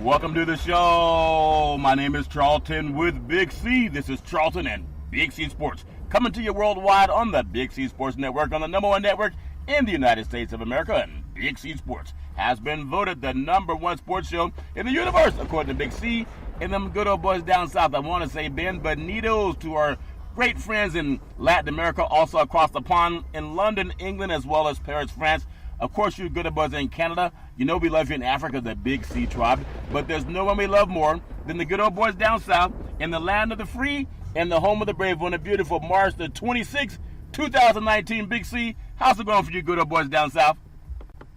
Welcome to the show. My name is Charlton with Big C. This is Charlton and Big C Sports, coming to you worldwide on the Big C Sports Network, on the number one network in the United States of America. And Big C Sports has been voted the number one sports show in the universe, according to Big C. And them good old boys down south, I want to say bienvenidos to our great friends in Latin America, also across the pond in London, England, as well as Paris, France. Of course, you good boys in Canada. You know we love you in Africa, the Big C tribe. But there's no one we love more than the good old boys down south in the land of the free and the home of the brave on a beautiful March the 26th, 2019. Big C, how's it going for you good old boys down south?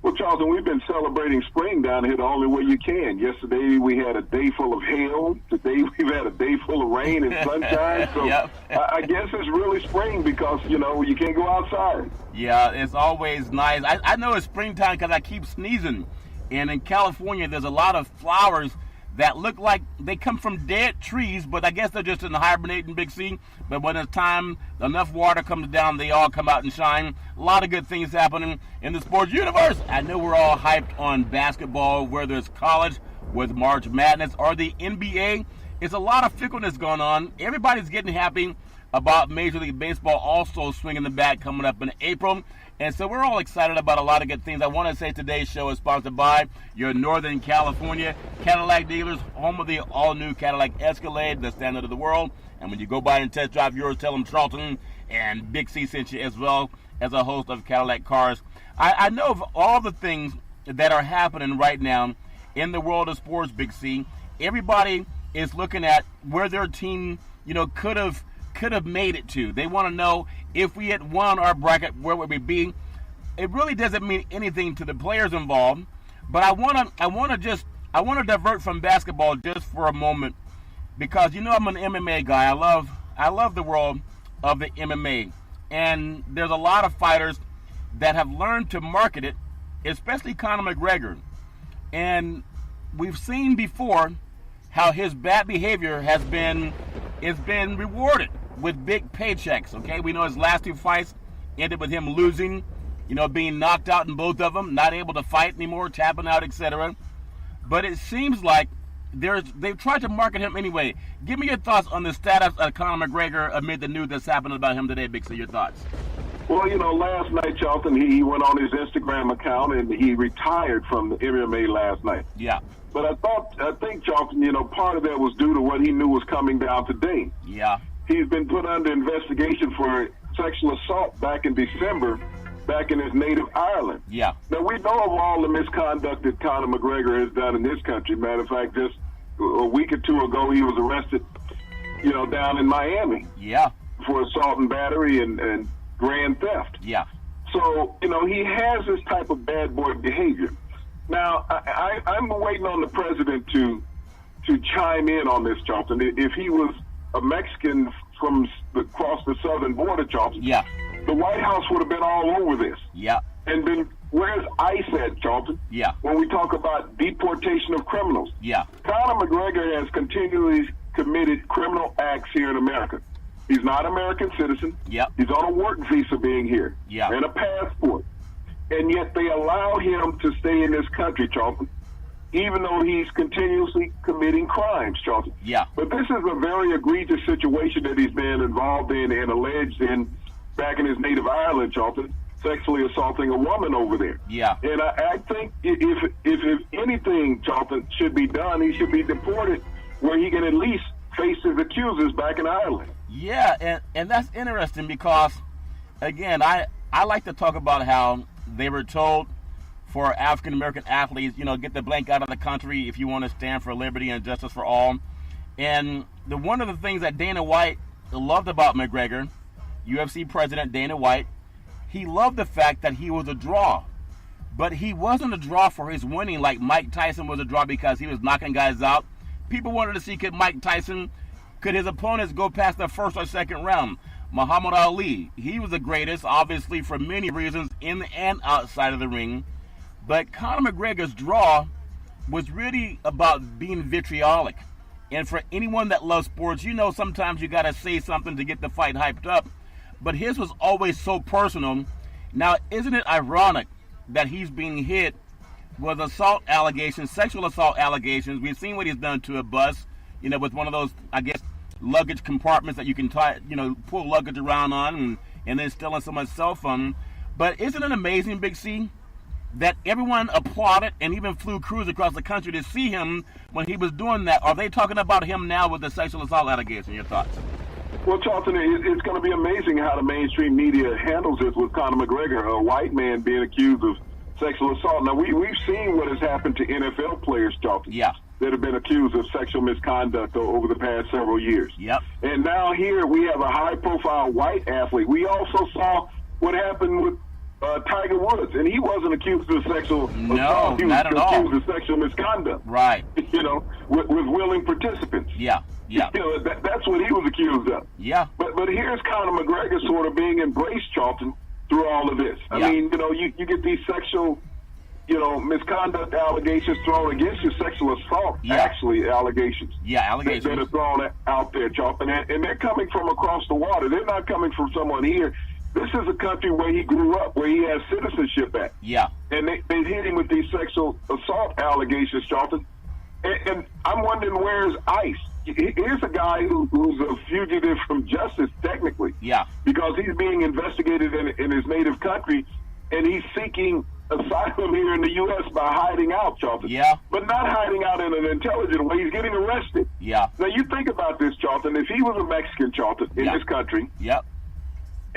Well, Charlton, we've been celebrating spring down here the only way you can. Yesterday we had a day full of hail. Today we've had a day full of rain and sunshine. So Yep. I guess it's really spring because, you can't go outside. Yeah, it's always nice. I know it's springtime because I keep sneezing. And in California, there's a lot of flowers that look like they come from dead trees, but I guess they're just in the hibernating, Big C. But when it's time, enough water comes down, they all come out and shine. A lot of good things happening in the sports universe. I know we're all hyped on basketball, whether it's college with March Madness or the NBA. It's a lot of fickleness going on. Everybody's getting happy about Major League Baseball also swinging the bat coming up in April. And so we're all excited about a lot of good things. I want to say today's show is sponsored by your Northern California Cadillac dealers, home of the all-new Cadillac Escalade, the standard of the world. And when you go by and test drive yours, tell them Charlton and Big C sent you, as well as a host of Cadillac cars. I know of all the things that are happening right now in the world of sports, Big C. Everybody is looking at where their team, could have made it to. They want to know if we had won our bracket, where would we be? It really doesn't mean anything to the players involved, but I want to divert from basketball just for a moment because I'm an MMA guy. I love the world of the MMA, and there's a lot of fighters that have learned to market it, especially Conor McGregor. And we've seen before how his bad behavior has been rewarded with big paychecks, okay? We know his last two fights ended with him losing, being knocked out in both of them, not able to fight anymore, tapping out, etc. But it seems like they've tried to market him anyway. Give me your thoughts on the status of Conor McGregor amid the news that's happened about him today, Big C. Your thoughts? Well, last night, Charlton, he went on his Instagram account and he retired from the MMA last night. Yeah. But I think, Charlton, part of that was due to what he knew was coming down today. Yeah. He's been put under investigation for sexual assault back in December, back in his native Ireland. Yeah. Now, we know of all the misconduct that Conor McGregor has done in this country. Matter of fact, just a week or two ago, he was arrested, down in Miami. Yeah. For assault and battery and grand theft. Yeah. So, he has this type of bad boy behavior. Now, I'm waiting on the president to chime in on this, Charlton. If he was a Mexican from across the southern border, Charlton, yeah, the White House would have been all over this. Yeah. And been, where's ICE at, Charlton? Yeah. When we talk about deportation of criminals. Yeah. Conor McGregor has continually committed criminal acts here in America. He's not an American citizen. Yep. He's on a work visa being here. Yeah. And a passport. And yet they allow him to stay in this country, Charlton, even though he's continuously committing crimes, Charlton. Yeah. But this is a very egregious situation that he's been involved in and alleged in back in his native Ireland, Charlton, sexually assaulting a woman over there. Yeah. And I think if anything, Charlton, should be done, he should be deported where he can at least face his accusers back in Ireland. Yeah, and that's interesting because, again, I like to talk about how they were told for African-American athletes, get the blank out of the country if you want to stand for liberty and justice for all. And one of the things that Dana White loved about McGregor, UFC president Dana White, he loved the fact that he was a draw. But he wasn't a draw for his winning like Mike Tyson was a draw because he was knocking guys out. People wanted to see could his opponents go past the first or second round. Muhammad Ali, he was the greatest, obviously, for many reasons, in and outside of the ring. But Conor McGregor's draw was really about being vitriolic. And for anyone that loves sports, sometimes you got to say something to get the fight hyped up. But his was always so personal. Now, isn't it ironic that he's being hit was assault allegations, sexual assault allegations. We've seen what he's done to a bus, with one of those, I guess, luggage compartments that you can pull luggage around on, and then stealing someone's cell phone. But isn't it amazing, Big C, that everyone applauded and even flew crews across the country to see him when he was doing that? Are they talking about him now with the sexual assault allegation? Your thoughts? Well, Charlton, it's going to be amazing how the mainstream media handles this with Conor McGregor, a white man being accused of sexual assault. Now, we've seen what has happened to NFL players, Charlton, that have been accused of sexual misconduct over the past several years. Yep. And now here we have a high-profile white athlete. We also saw what happened with Tiger Woods, and he wasn't accused of sexual assault. He was accused of sexual misconduct. Right. With willing participants. Yeah. Yeah. That's what he was accused of. Yeah. But here's Conor McGregor sort of being embraced, Charlton, through all of this. I mean, you get these sexual, misconduct allegations thrown against you, sexual assault, actually, allegations. Yeah, allegations. That are thrown out there, Charlton. And they're coming from across the water. They're not coming from someone here. This is a country where he grew up, where he has citizenship at. Yeah. And they hit him with these sexual assault allegations, Charlton. And I'm wondering, where's ICE? Here's a guy who's a fugitive from justice, technically. Yeah. Because he's being investigated in his native country, and he's seeking asylum here in the U.S. by hiding out, Charlton. Yeah. But not hiding out in an intelligent way. He's getting arrested. Yeah. Now, you think about this, Charlton. If he was a Mexican, Charlton, in this country,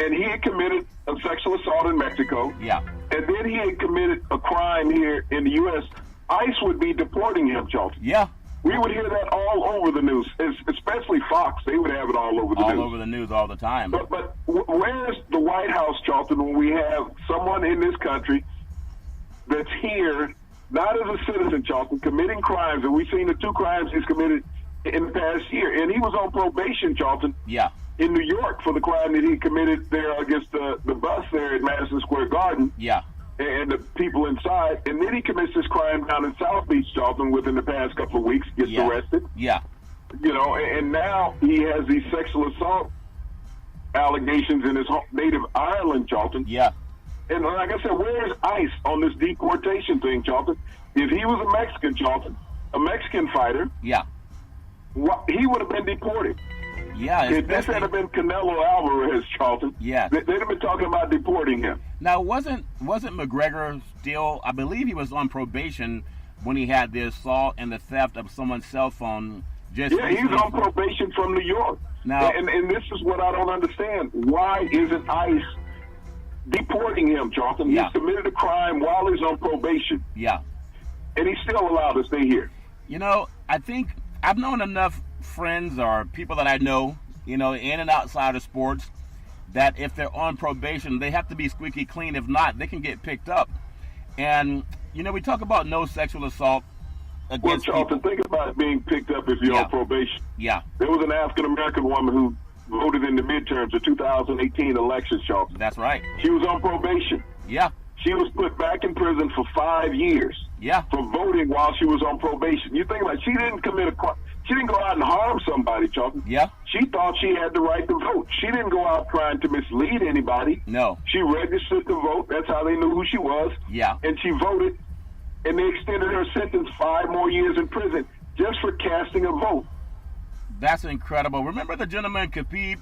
and he had committed a sexual assault in Mexico, and then he had committed a crime here in the U.S., ICE would be deporting him, Charlton. Yeah. We would hear that all over the news, especially Fox. They would have it all over the news. All over the news all the time. But where's the White House, Charlton, when we have someone in this country that's here, not as a citizen, Charlton, committing crimes, and we've seen the 2 crimes he's committed in the past year, and he was on probation, Charlton, in New York for the crime that he committed there against the bus there at Madison Square Garden. Yeah. And the people inside, and then he commits this crime down in South Beach, Charlton, within the past couple of weeks, gets arrested. Yeah. And now he has these sexual assault allegations in his native Ireland, Charlton. Yeah. And like I said, where's ICE on this deportation thing, Charlton? If he was a Mexican, Charlton, a Mexican fighter, he would have been deported. Yeah, if this had been Canelo Alvarez, Charlton, they'd have been talking about deporting him. Now, wasn't McGregor still? I believe he was on probation when he had the assault and the theft of someone's cell phone. He's on probation from New York. Now, and this is what I don't understand. Why isn't ICE deporting him, Charlton? He's committed a crime while he's on probation. Yeah. And he's still allowed to stay here. I think I've known enough friends or people that I know, in and outside of sports, that if they're on probation, they have to be squeaky clean. If not, they can get picked up. And, we talk about no sexual assault against Charlton, think about being picked up if you're on probation. Yeah. There was an African-American woman who voted in the midterms of 2018 elections, Charlton. That's right. She was on probation. Yeah. She was put back in prison for 5 years. Yeah. For voting while she was on probation. You think about it, she didn't commit a crime. She didn't go out and harm somebody, Charlton. Yeah. She thought she had the right to vote. She didn't go out trying to mislead anybody. No. She registered to vote. That's how they knew who she was. Yeah. And she voted, and they extended her sentence 5 more years in prison just for casting a vote. That's incredible. Remember the gentleman Khabib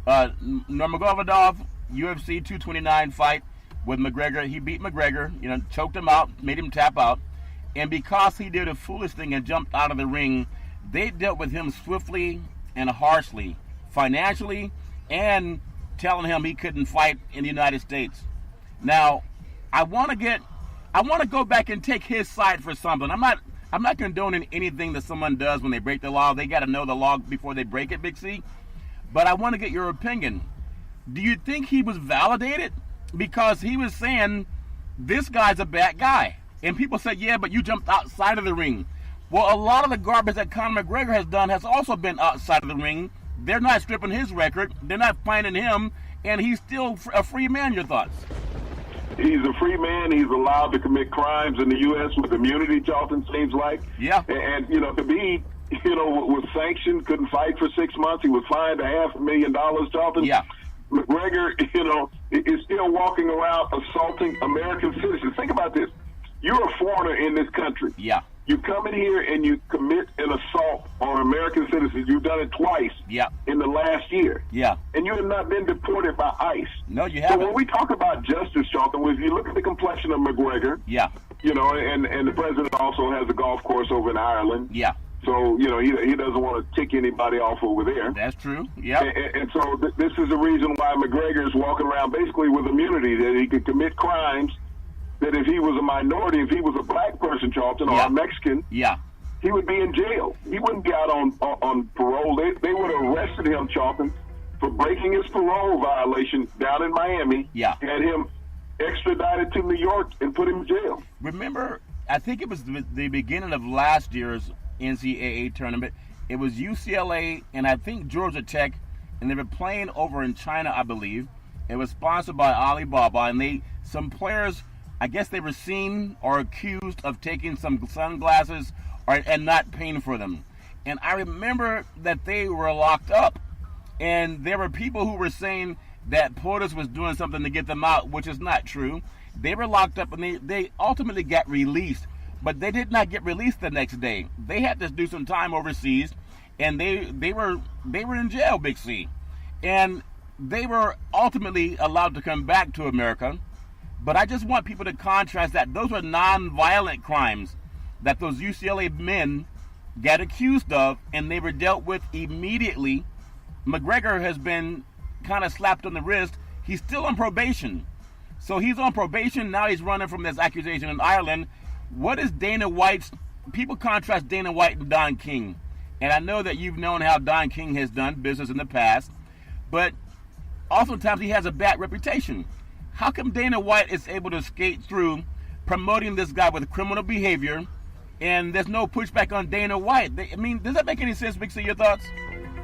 Nurmagomedov UFC 229 fight with McGregor? He beat McGregor, choked him out, made him tap out. And because he did a foolish thing and jumped out of the ring, they dealt with him swiftly and harshly, financially, and telling him he couldn't fight in the United States. Now, I want to go back and take his side for something. I'm not condoning anything that someone does when they break the law. They got to know the law before they break it, Big C. But I want to get your opinion. Do you think he was validated? Because he was saying, this guy's a bad guy. And people said, yeah, but you jumped outside of the ring. Well, a lot of the garbage that Conor McGregor has done has also been outside of the ring. They're not stripping his record. They're not finding him. And he's still a free man. Your thoughts? He's a free man. He's allowed to commit crimes in the U.S. with immunity, Charlton, seems like. Yeah. And Khabib, was sanctioned, couldn't fight for 6 months. He was fined $500,000, Charlton. Yeah. McGregor, is still walking around assaulting American citizens. Think about this. you're a foreigner in this country. Yeah. You come in here and you commit an assault on American citizens. You've done it twice in the last year. Yeah. And you have not been deported by ICE. No, you So haven't. when we talk about justice, Charlton, if you look at the complexion of McGregor, Yeah. you know, and the president also has a golf course over in Ireland. Yeah. So, you know, he doesn't want to tick anybody off over there. That's true. Yeah. And so this is the reason why McGregor is walking around basically with immunity, that he could commit crimes that if he was a minority, if he was a black person, Charlton, or a Mexican, Yeah. he would be in jail. He wouldn't be out on parole. They would have arrested him, Charlton, for breaking his parole violation down in Miami. Yeah. Had him extradited to New York and put him in jail. Remember, I think it was the beginning of last year's NCAA tournament. It was UCLA and I think Georgia Tech, and they were playing over in China, I believe. It was sponsored by Alibaba, and some players, I guess they were seen or accused of taking some sunglasses and not paying for them. And I remember that they were locked up, and there were people who were saying that POTUS was doing something to get them out, which is not true. They were locked up, and they ultimately got released, but they did not get released the next day. They had to do some time overseas, and they were in jail, Big C, and they were ultimately allowed to come back to America. But I just want people to contrast that. Those were non-violent crimes that those UCLA men got accused of, and they were dealt with immediately. McGregor has been kind of slapped on the wrist. He's still on probation. So he's on probation. Now he's running from this accusation in Ireland. What is Dana White's... People contrast Dana White and Don King. And I know that you've known how Don King has done business in the past. But oftentimes he has a bad reputation. How come Dana White is able to skate through promoting this guy with criminal behavior, and there's no pushback on Dana White? Does that make any sense, Big C? Your thoughts?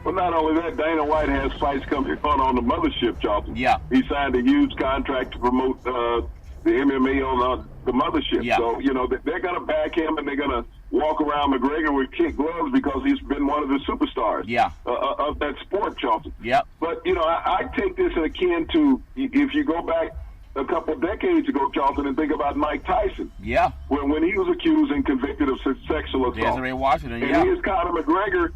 Well, not only that, Dana White has fights coming on the mothership, Charlton. Yeah. He signed a huge contract to promote the MMA on the mothership. Yeah. So, you know, they're going to back him, and they're going to walk around McGregor with kid gloves because he's been one of the superstars of that sport, Charlton. Yeah. But, you know, I take this akin to, if you go back a couple of decades ago, Charlton, and think about Mike Tyson. Yeah. When he was accused and convicted of sexual assault. Desiree Washington, and here's Conor McGregor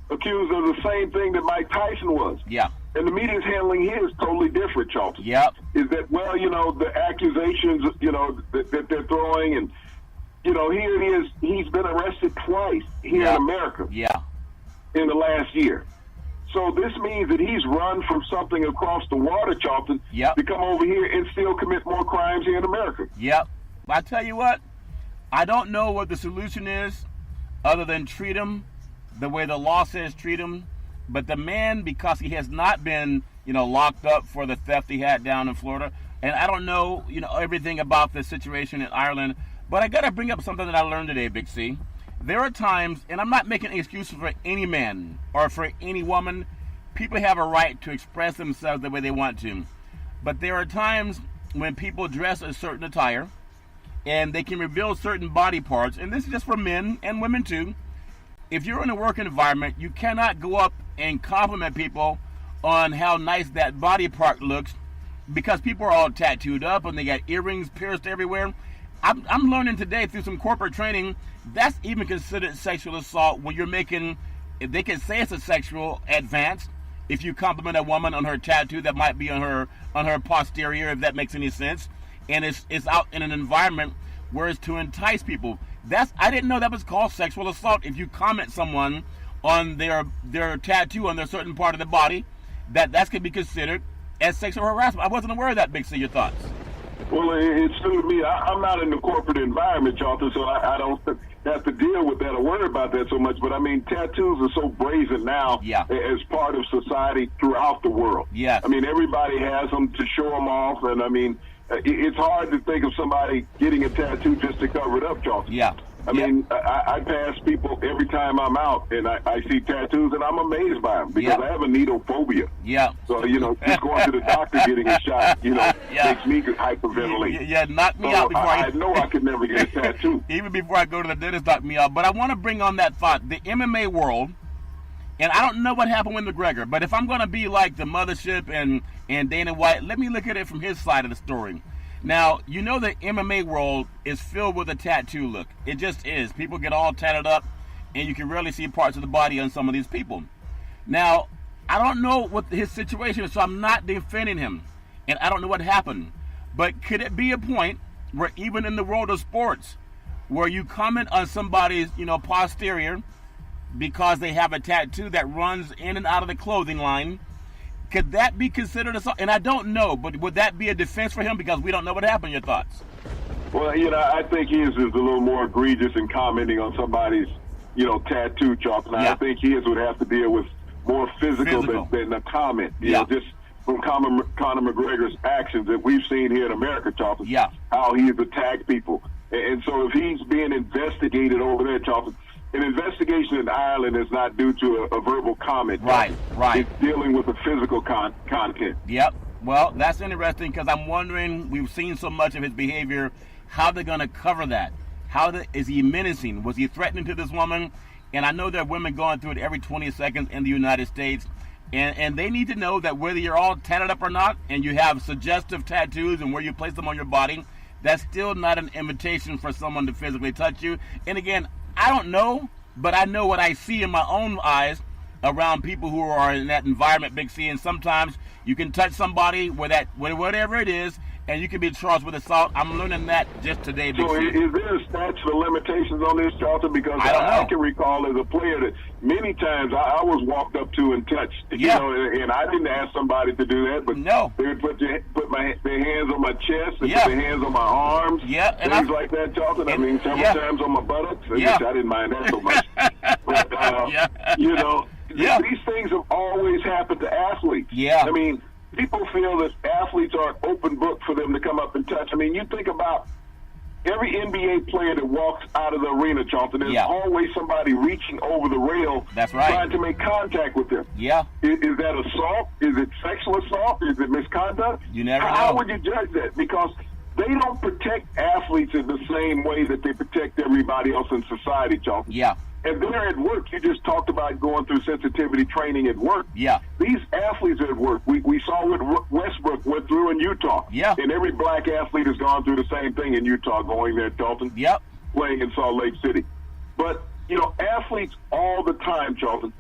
accused of the same thing that Mike Tyson was. Yeah. And the media's handling here is totally different, Charlton. Yep. Is that, well, you know, the accusations, you know, that they're throwing, and, you know, here it is. He's been arrested twice here in America. Yeah. In the last year. So this means that he's run from something across the water, Charlton, to come over here and still commit more crimes here in America. Yep. I tell you what, I don't know what the solution is other than treat him the way the law says treat him. But the man, because he has not been, you know, locked up for the theft he had down in Florida, and I don't know, you know, everything about the situation in Ireland, but I got to bring up something that I learned today, Big C. There are times, and I'm not making excuses for any man or for any woman. People have a right to express themselves the way they want to. But there are times when people dress a certain attire, and they can reveal certain body parts, and this is just for men and women too. If you're in a work environment, you cannot go up and compliment people on how nice that body part looks, because people are all tattooed up and they got earrings pierced everywhere. I'm learning today through some corporate training, that's even considered sexual assault when you're making, if they can say it's a sexual advance, if you compliment a woman on her tattoo that might be on her posterior, if that makes any sense, and it's out in an environment where it's to entice people. I didn't know that was called sexual assault. If you comment someone on their tattoo on their certain part of the body, that could be considered as sexual harassment. I wasn't aware of that, Big C. Your thoughts? Well, it's true to me. I'm not in the corporate environment, Charlton, so I don't have to deal with that or worry about that so much. But, I mean, tattoos are so brazen now as part of society throughout the world. Yes. I mean, everybody has them to show them off, and, I mean, it's hard to think of somebody getting a tattoo just to cover it up, Charlton. Yeah. I mean, I pass people every time I'm out, and I see tattoos, and I'm amazed by them because I have a needle phobia. Yeah. So, you know, just going to the doctor getting a shot, you know, makes me hyperventilate. Yeah, knock me out before I know I could never get a tattoo. Even before I go to the dentist, knock me out. But I want to bring on that thought. The MMA world, and I don't know what happened with McGregor, but if I'm going to be like the mothership and Dana White, let me look at it from his side of the story. Now, you know the MMA world is filled with a tattoo look. It just is. People get all tatted up, and you can rarely see parts of the body on some of these people. Now, I don't know what his situation is, so I'm not defending him, and I don't know what happened. But could it be a point where even in the world of sports, where you comment on somebody's, posterior because they have a tattoo that runs in and out of the clothing line, could that be considered assault? And I don't know, but would that be a defense for him because we don't know what happened? Your thoughts? Well, I think his is a little more egregious in commenting on somebody's, tattoo, Charlton. Yeah. I think his would have to deal with more physical. Than a comment. Just from Conor McGregor's actions that we've seen here in America, Charlton. Yeah. How he has attacked people. And so if he's being investigated over there, Charlton, an investigation in Ireland is not due to a verbal comment. Right. It's dealing with the physical content. Yep. Well, that's interesting because I'm wondering, we've seen so much of his behavior, how they're going to cover that. Is he menacing? Was he threatening to this woman? And I know there are women going through it every 20 seconds in the United States. And they need to know that whether you're all tatted up or not, and you have suggestive tattoos and where you place them on your body, that's still not an invitation for someone to physically touch you. And again, I don't know, but I know what I see in my own eyes around people who are in that environment, Big C. And sometimes you can touch somebody with whatever it is, and you can be charged with assault. I'm learning that just today, Big So C. is there a statute of limitations on this, Charlton? Because I don't know. I can recall as a player that many times I was walked up to and touched, Yeah. and I didn't ask somebody to do that, but No. they would put their hands on my chest and Yeah. put their hands on my arms, Yeah, and things like that, Charlton. I mean, several yeah. times on my buttocks, which Yeah. I didn't mind that so much. But, Yeah. Yeah. these things have always happened to athletes. Yeah. I mean, people feel that athletes are an open book for them to come up and touch. I mean, you think about every NBA player that walks out of the arena, Charlton, there's Yeah. always somebody reaching over the rail That's right. trying to make contact with them. Yeah. Is that assault? Is it sexual assault? Is it misconduct? You never How know. would you judge that? Because they don't protect athletes in the same way that they protect everybody else in society, Charlton. Yeah. And they're at work. You just talked about going through sensitivity training at work. Yeah. These athletes are at work. We saw what Westbrook went through in Utah. Yeah. And every black athlete has gone through the same thing in Utah, going there, Charlton, Yep. playing in Salt Lake City. But, athletes all the time, Charlton,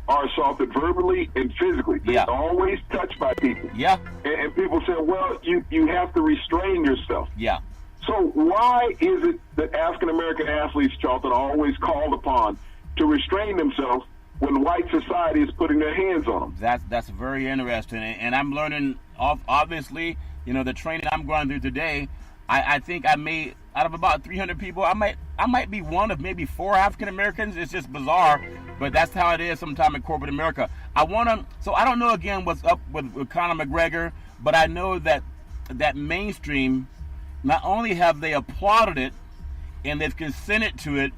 are assaulted verbally and physically. They're Yeah. always touched by people. Yeah. And people say, well, you have to restrain yourself. Yeah. So why is it that African-American athletes, Charlton, are always called upon to restrain themselves when white society is putting their hands on them? That's very interesting, and I'm learning. Obviously, the training I'm going through today. I think I may, out of about 300 people, I might be one of maybe 4 African Americans. It's just bizarre, but that's how it is sometime in corporate America. So I don't know again what's up with Conor McGregor, but I know that mainstream, not only have they applauded it and they've consented to it,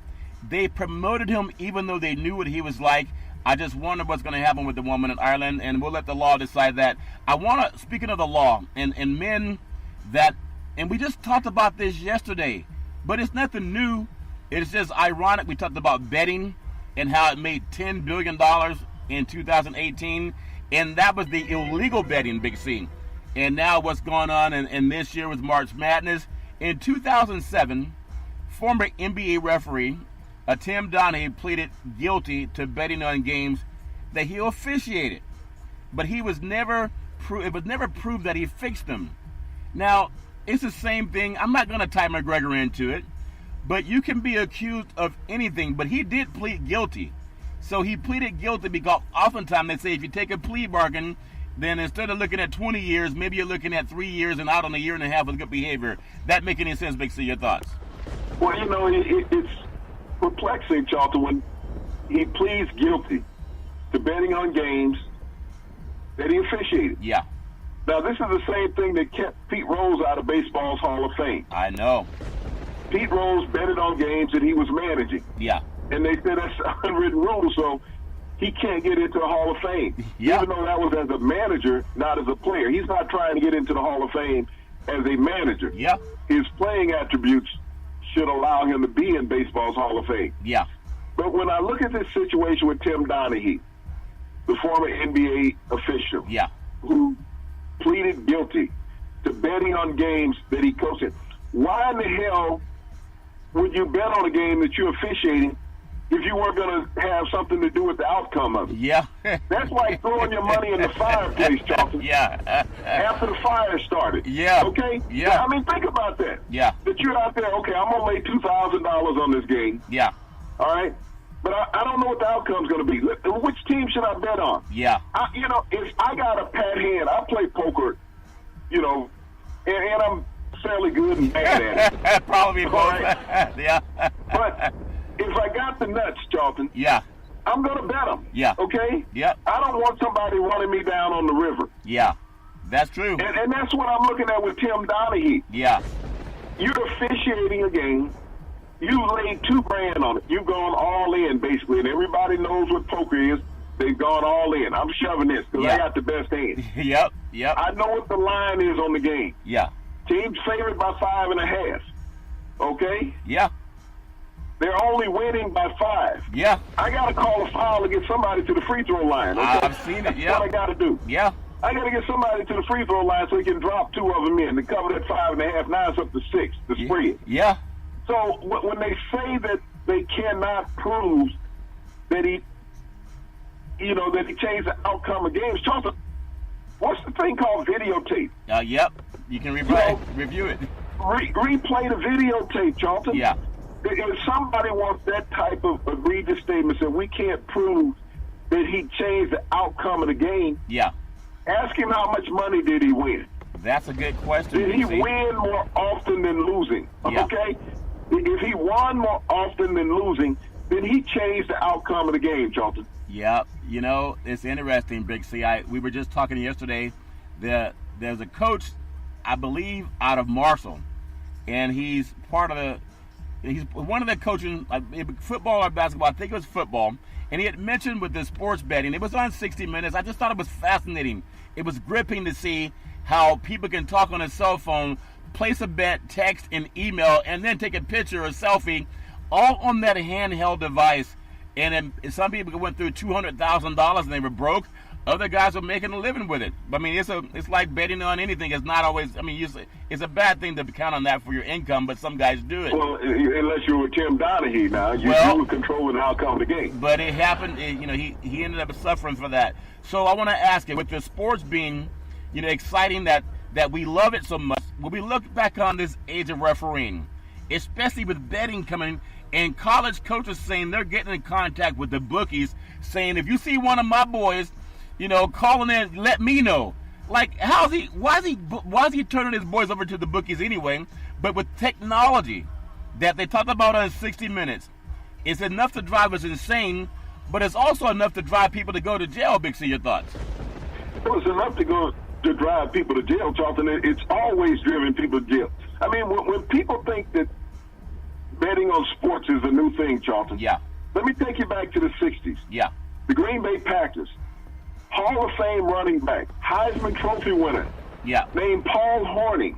they promoted him even though they knew what he was like. I just wonder what's going to happen with the woman in Ireland, and we'll let the law decide that. I want to, speaking of the law, and men and we just talked about this yesterday, but it's nothing new. It's just ironic. We talked about betting and how it made $10 billion in 2018, and that was the illegal betting, Big C. And now what's going on in this year with March Madness. In 2007, former NBA referee Tim Donaghy pleaded guilty to betting on games that he officiated, but it was never proved that he fixed them. Now, it's the same thing. I'm not going to tie McGregor into it, but you can be accused of anything, but he did plead guilty. So he pleaded guilty because oftentimes they say if you take a plea bargain, then instead of looking at 20 years, maybe you're looking at 3 years and out on a year and a half with good behavior. That make any sense, Big C? Your thoughts? Well, it's perplexing, Charlton, when he pleads guilty to betting on games that he officiated. Yeah. Now, this is the same thing that kept Pete Rose out of baseball's Hall of Fame. I know. Pete Rose betted on games that he was managing. Yeah. And they said that's an unwritten rule, so he can't get into the Hall of Fame. Yeah. Even though that was as a manager, not as a player. He's not trying to get into the Hall of Fame as a manager. Yeah. His playing attributes should allow him to be in baseball's Hall of Fame. Yeah. But when I look at this situation with Tim Donaghy, the former NBA official, Yeah. who pleaded guilty to betting on games that he coaches. Why in the hell would you bet on a game that you're officiating if you weren't going to have something to do with the outcome of it? Yeah. That's like throwing your money in the fireplace, Charlton. Yeah. After the fire started. Yeah. Okay? Yeah. I mean, think about that. Yeah. That you're out there, okay, I'm going to lay $2,000 on this game. Yeah. All right? But I don't know what the outcome's going to be. Which team should I bet on? Yeah. If I got a pat hand, I play poker, and I'm fairly good and bad at it. Probably both. Right. Yeah. But if I got the nuts, Charlton, Yeah. I'm going to bet them. Yeah. Okay? Yeah. I don't want somebody running me down on the river. Yeah. That's true. And that's what I'm looking at with Tim Donaghy. Yeah. You're officiating a game. You laid $2,000 on it. You've gone all in, basically, and everybody knows what poker is. They've gone all in. I'm shoving this because I got the best hand. Yep. I know what the line is on the game. Yeah. Team's favored by 5.5. Okay? Yeah. They're only winning by 5. Yeah. I got to call a foul to get somebody to the free throw line. Okay? I've seen it. Yeah. That's what I got to do. Yeah. I got to get somebody to the free throw line so he can drop 2 of them in to cover that 5.5. Now it's up to 6 to spread. Yeah. So when they say that they cannot prove that he changed the outcome of games, Charlton, what's the thing called videotape? Yep. You can review it. Replay the videotape, Charlton. Yeah. If somebody wants that type of egregious statement that we can't prove that he changed the outcome of the game, Yeah. ask him how much money did he win. That's a good question. Did he win more often than losing? Yeah. Okay? If he won more often than losing, then he changed the outcome of the game, Charlton. Yep. It's interesting, Big C. We were just talking yesterday. There's a coach, I believe, out of Marshall, and he's one of the coaching, football or basketball. I think it was football. And he had mentioned with the sports betting, it was on 60 Minutes. I just thought it was fascinating. It was gripping to see how people can talk on a cell phone, place a bet, text, and email, and then take a picture or selfie, all on that handheld device. And then some people went through $200,000 and they were broke. Other guys are making a living with it. I mean, it's like betting on anything. It's not always. I mean, it's a bad thing to count on that for your income, but some guys do it. Well, unless you were Tim Donaghy, now you were controlling the outcome of the game. But it happened. He ended up suffering for that. So I want to ask you, with the sports being, exciting that we love it so much, when we look back on this age of refereeing, especially with betting coming, and college coaches saying they're getting in contact with the bookies, saying if you see one of my boys, calling in, let me know. Like, why is he turning his boys over to the bookies anyway? But with technology that they talked about on 60 Minutes, it's enough to drive us insane, but it's also enough to drive people to go to jail. Big C, your thoughts? Well, it's enough to drive people to jail, Charlton. It's always driven people to jail. I mean, when people think that betting on sports is a new thing, Charlton. Yeah. Let me take you back to the 60s. Yeah. The Green Bay Packers, Hall of Fame running back, Heisman Trophy winner, named Paul Hornung,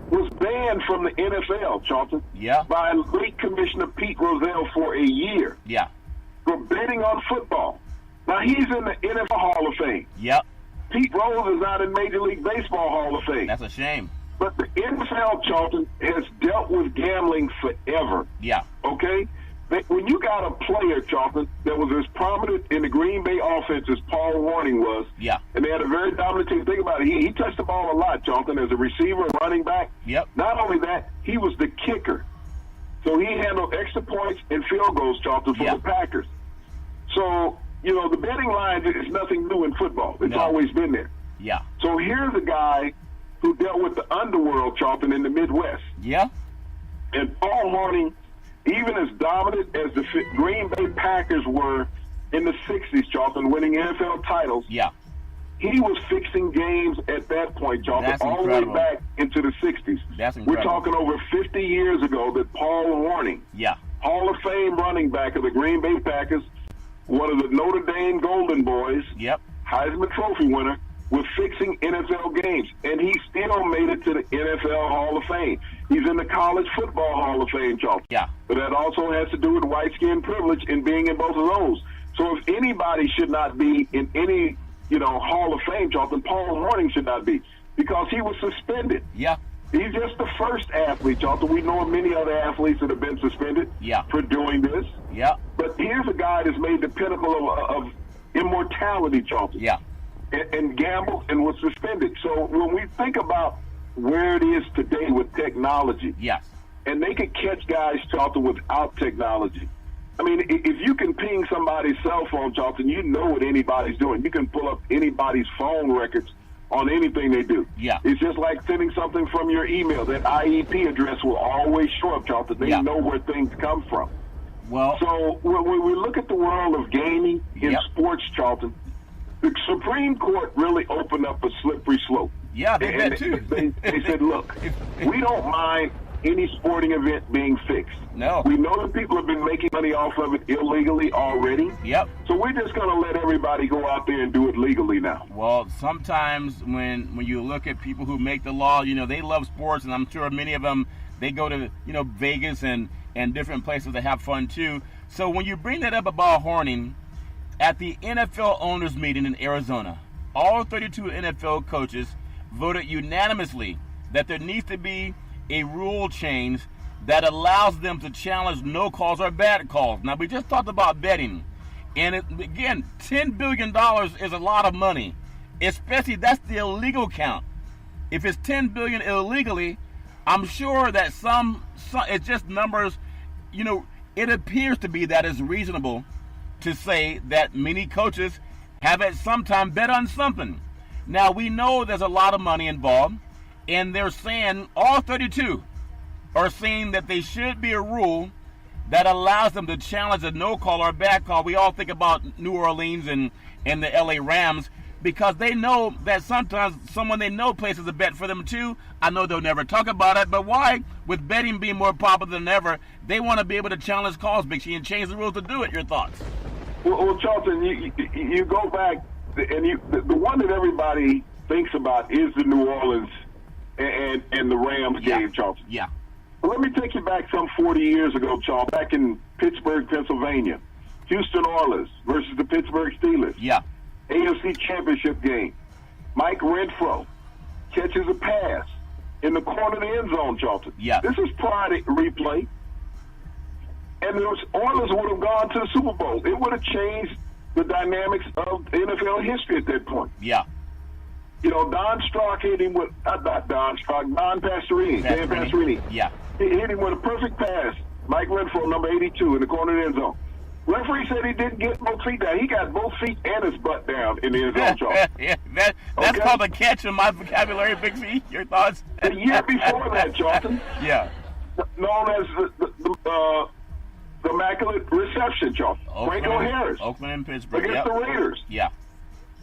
was banned from the NFL, Charlton, by late Commissioner Pete Rozelle for a year for betting on football. Now, he's in the NFL Hall of Fame. Yep. Pete Rose is not in Major League Baseball Hall of Fame. That's a shame. But the NFL, Charlton, has dealt with gambling forever. Yeah. Okay? When you got a player, Charlton, that was as prominent in the Green Bay offense as Paul Hornung was, and they had a very dominant team. Think about it. He touched the ball a lot, Charlton, as a receiver, running back. Yep. Not only that, he was the kicker. So he handled extra points and field goals, Charlton, for the Packers. So, the betting line is nothing new in football. It's always been there. Yeah. So here's a guy who dealt with the underworld, Charlton, in the Midwest. Yeah. And Paul Hornung, even as dominant as the Green Bay Packers were in the 60s, Charlton, winning NFL titles, he was fixing games at that point, Charlton, all the way back into the 60s. That's incredible. We're talking over 50 years ago that Paul Hornung, Hall of Fame running back of the Green Bay Packers, one of the Notre Dame Golden Boys, Heisman Trophy winner, was fixing NFL games, and he still made it to the NFL Hall of Fame. He's in the College Football Hall of Fame, Charlton. Yeah. But that also has to do with white skin privilege and being in both of those. So if anybody should not be in any, Hall of Fame, Charlton, Paul Hornung should not be. because he was suspended. Yeah. He's just the first athlete, Charlton. We know of many other athletes that have been suspended for doing this. Yeah. But here's a guy that's made the pinnacle of immortality, Charlton. Yeah. And gambled and was suspended. So when we think about where it is today with technology, yes, and they could catch guys, Charlton, without technology. I mean, if you can ping somebody's cell phone, Charlton, you know what anybody's doing. You can pull up anybody's phone records on anything they do. Yeah. It's just like sending something from your email. That IEP address will always show up, Charlton. They know where things come from. Well, so when we look at the world of gaming in sports, Charlton, the Supreme Court really opened up a slippery slope. Yeah, they did too. They said, look, we don't mind any sporting event being fixed. No. We know that people have been making money off of it illegally already. Yep. So we're just going to let everybody go out there and do it legally now. Well, sometimes when you look at people who make the law, you know, they love sports, and I'm sure many of them, they go to, you know, Vegas and different places to have fun too. So when you bring that up about Horning, at the NFL owners meeting in Arizona, all 32 NFL coaches voted unanimously that there needs to be a rule change that allows them to challenge no calls or bad calls. Now, we just talked about betting, and again, $10 billion is a lot of money, especially that's the illegal count. If it's $10 billion illegally, I'm sure that some it's just numbers, you know, it appears to be that it's reasonable to say that many coaches have at some time bet on something. Now, we know there's a lot of money involved, and they're saying, all 32 are saying that there should be a rule that allows them to challenge a no call or a bad call. We all think about New Orleans and the LA Rams, because they know that sometimes someone they know places a bet for them too. I know they'll never talk about it, but why? With betting being more popular than ever, they want to be able to challenge calls, Big C, and change the rules to do it. Your thoughts? Well, Charlton, you go back, and the one that everybody thinks about is the New Orleans and the Rams game, Charlton. Yeah. Well, let me take you back some 40 years ago, Charlton, back in Pittsburgh, Pennsylvania. Houston Oilers versus the Pittsburgh Steelers. Yeah. AFC Championship game. Mike Renfro catches a pass in the corner of the end zone, Charlton. Yeah. This is prior to replay. And the Oilers would have gone to the Super Bowl. It would have changed the dynamics of NFL history at that point. Yeah. You know, Don Strock hit him with, not Don Strock, Don Pastorini, Dan Pastorini. Yeah. He hit him with a perfect pass. Mike Renfro, number 82, in the corner of the end zone. Referee said he didn't get both feet down. He got both feet and his butt down in the end zone, Charles. Yeah, that's called a catch in my vocabulary, Big C. Your thoughts? The year before that, Charlton. Yeah. Known as the Immaculate Reception, Charlton. Franco Harris. Oakland and Pittsburgh. Against the Raiders. Yeah.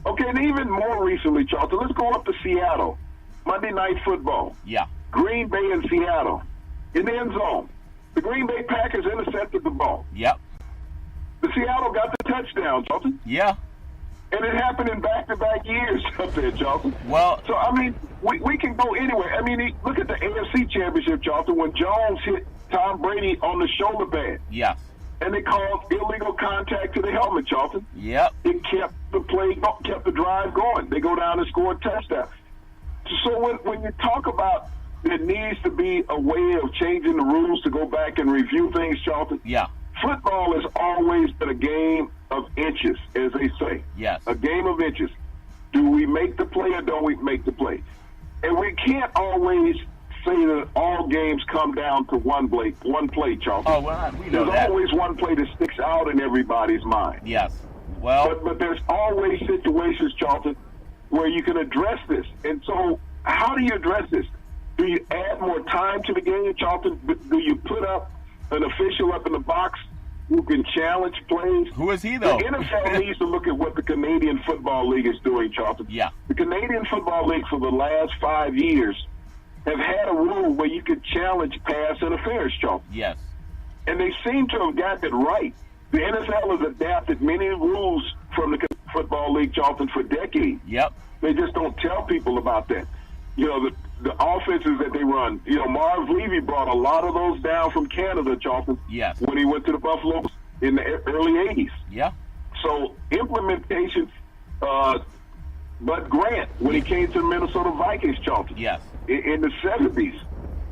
Okay, and even more recently, Charlton, let's go up to Seattle. Monday Night Football. Yeah. Green Bay and Seattle. In the end zone. The Green Bay Packers intercepted the ball. Yep. The Seattle got the touchdown, Charlton. Yeah. And it happened in back-to-back years up there, Charlton. Well, so, I mean, we can go anywhere. I mean, look at the AFC Championship, Charlton, when Jones hit Tom Brady on the shoulder pad. Yes. And they called illegal contact to the helmet, Charlton. Yep. It kept the drive going. They go down and score a touchdown. So when you talk about there needs to be a way of changing the rules to go back and review things, Charlton. Yeah. Football has always been a game of inches, as they say. Yes. A game of inches. Do we make the play or don't we make the play? And we can't always say that all games come down to one play, Charlton. Oh, well, we know There's that. always one play that sticks out in everybody's mind. Yes. Well, but there's always situations, Charlton, where you can address this. And so how do you address this? Do you add more time to the game, Charlton? Do you put up an official up in the box who can challenge plays? Who is he, though? The NFL needs to look at what the Canadian Football League is doing, Charlton. Yeah. The Canadian Football League for the last 5 years have had a rule where you could challenge pass interference, Charlton. Yes. And they seem to have gotten it right. The NFL has adapted many rules from the Football League, Charlton, for decades. Yep. They just don't tell people about that. You know, the offenses that they run. You know, Marv Levy brought a lot of those down from Canada, Charlton. Yes. When he went to the Buffalo in the early 80s. Yeah. So implementation, Bud Grant when he came to the Minnesota Vikings, Charlton. Yes. In the 70s,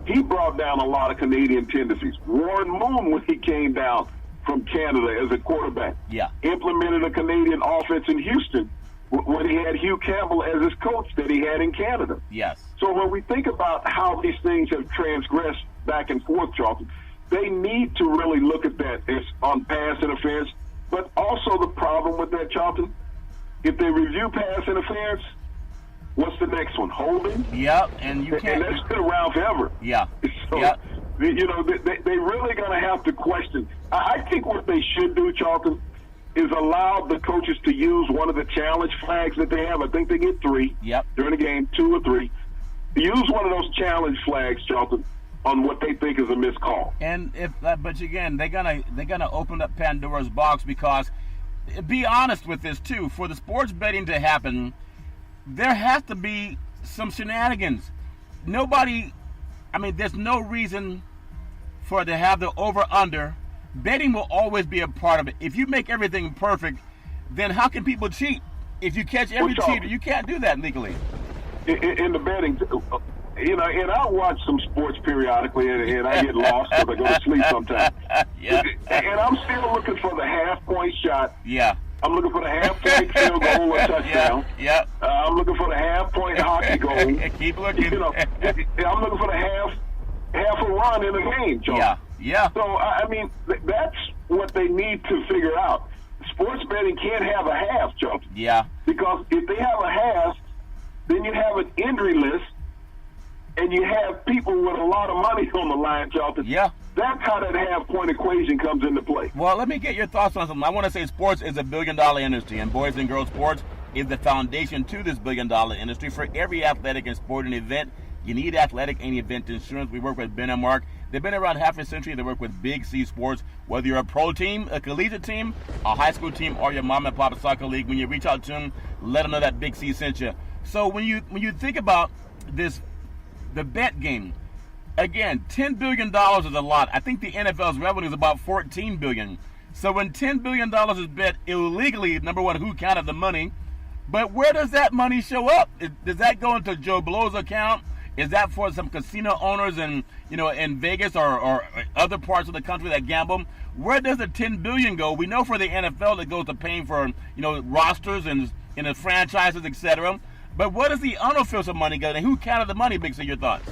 he brought down a lot of Canadian tendencies. Warren Moon, when he came down from Canada as a quarterback, implemented a Canadian offense in Houston when he had Hugh Campbell as his coach that he had in Canada. Yes. So when we think about how these things have transgressed back and forth, Charlton, they need to really look at that as on pass interference, but also the problem with that, Charlton, if they review pass interference, what's the next one? Holding? Yeah, and you can't. And that's been around forever. Yeah. So, you know, they really going to have to question. I think what they should do, Charlton, is allow the coaches to use one of the challenge flags that they have. I think they get 3 during the game, 2 or 3. Use one of those challenge flags, Charlton, on what they think is a missed call. And but again, they're gonna open up Pandora's box, because be honest with this too. For the sports betting to happen, there has to be some shenanigans. There's no reason for it to have the over-under. Betting will always be a part of it. If you make everything perfect, then how can people cheat? If you catch every cheater, you can't do that legally. In the betting, you know, and I watch some sports periodically, and I get lost because I go to sleep sometimes. And I'm still looking for the half-point shot. I'm looking for the half-point field goal or touchdown. I'm looking for the half-point hockey goal. Keep looking. You know, I'm looking for the half a run in the game, Joe. So, I mean, that's what they need to figure out. Sports betting can't have a half, Joe. Because if they have a half, then you have an injury list, and you have people with a lot of money on the line, Charlton. That's how that half-point equation comes into play. Well, let me get your thoughts on something. I want to say sports is a billion-dollar industry, and boys and girls sports is the foundation to this billion-dollar industry. For every athletic and sporting event, you need athletic and event insurance. We work with Ben and Mark. They've been around half a century. They work with Big C Sports. Whether you're a pro team, a collegiate team, a high school team, or your mom and pop soccer league, when you reach out to them, let them know that Big C sent you. So when you think about this, the bet game, again, $10 billion is a lot. I think the NFL's revenue is about $14 billion. So when $10 billion is bet illegally, number one, who counted the money? But where does that money show up? Does that go into Joe Blow's account? Is that for some casino owners in Vegas or other parts of the country that gamble? Where does the $10 billion go? We know for the NFL it goes to paying for rosters and the franchises, etc. But where does the unofficial money go? And who counted the money, Big C? Your thoughts?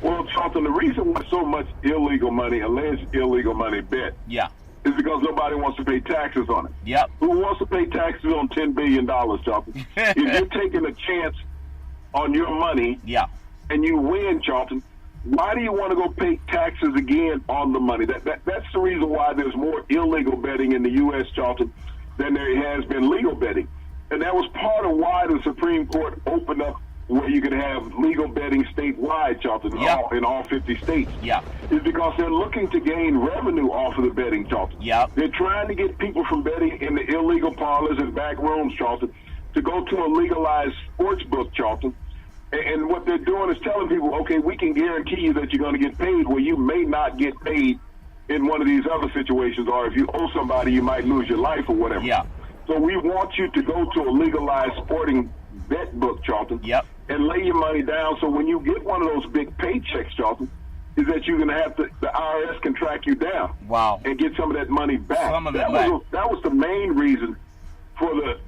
Well, Charlton, the reason why so much illegal money, alleged illegal money, bet, is because nobody wants to pay taxes on it. Who wants to pay taxes on $10 billion, Charlton? If you're taking a chance on your money and you win, Charlton, why do you want to go pay taxes again on the money? That's the reason why there's more illegal betting in the U.S., Charlton, than there has been legal betting. And that was part of why the Supreme Court opened up where you could have legal betting statewide, Charlton, in all 50 states. Is because they're looking to gain revenue off of the betting, Charlton. They're trying to get people from betting in the illegal parlors and back rooms, Charlton, to go to a legalized sports book, Charlton. And what they're doing is telling people, okay, we can guarantee you that you're going to get paid where you may not get paid in one of these other situations, or if you owe somebody, you might lose your life or whatever. So we want you to go to a legalized sporting bet book, Charlton, and lay your money down. So when you get one of those big paychecks, Charlton, is that you're going to have the IRS can track you down and get some of that money back. That was the main reason for the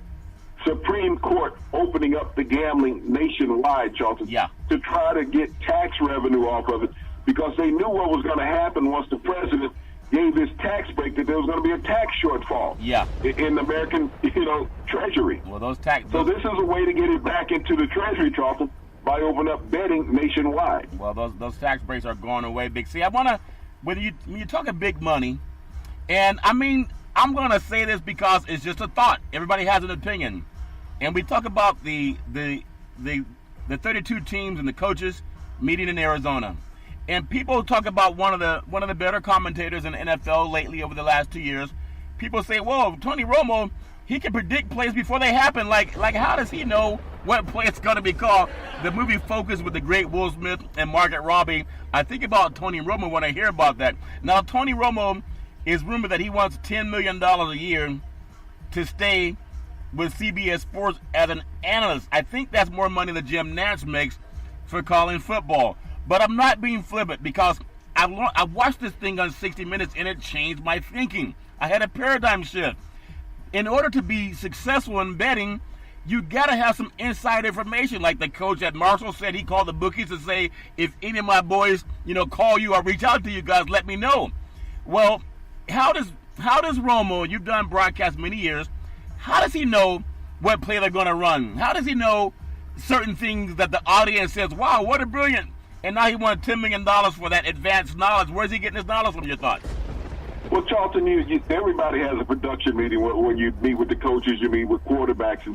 Supreme Court opening up the gambling nationwide, Charlton, to try to get tax revenue off of it, because they knew what was going to happen once the president gave this tax break, that there was going to be a tax shortfall in the American, Treasury. Well, so this is a way to get it back into the Treasury, Charlton, by opening up betting nationwide. Well, those tax breaks are going away, Big C. I want to, when you're talking big money, and I mean, I'm going to say this because it's just a thought. Everybody has an opinion. And we talk about the 32 teams and the coaches meeting in Arizona. And people talk about one of the better commentators in the NFL lately over the last 2 years. People say, "Whoa, Tony Romo, he can predict plays before they happen." Like how does he know what play it's going to be called? The movie Focus with the great Will Smith and Margaret Robbie. I think about Tony Romo when I hear about that. Now, Tony Romo is rumored that he wants $10 million a year to stay with CBS Sports as an analyst. I think that's more money than Jim Nantz makes for calling football. But I'm not being flippant because I watched this thing on 60 Minutes and it changed my thinking. I had a paradigm shift. In order to be successful in betting, you got to have some inside information. Like the coach at Marshall said, he called the bookies to say, if any of my boys, call you or reach out to you guys, let me know. Well, how does Romo, you've done broadcast many years, how does he know what play they're going to run? How does he know certain things that the audience says, wow, what a brilliant, and now he won $10 million for that advanced knowledge. Where's he getting his knowledge from, your thoughts? Well, Charlton, everybody has a production meeting when you meet with the coaches, you meet with quarterbacks,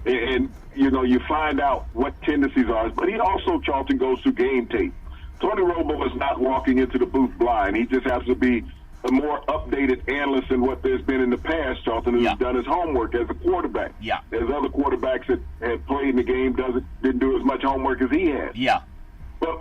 and you find out what tendencies are. But he also, Charlton, goes through game tape. Tony Romo is not walking into the booth blind. He just has to be a more updated analyst than what there's been in the past, Charlton, who's done his homework as a quarterback. Yeah. There's other quarterbacks that have played in the game, didn't do as much homework as he had. Yeah. But,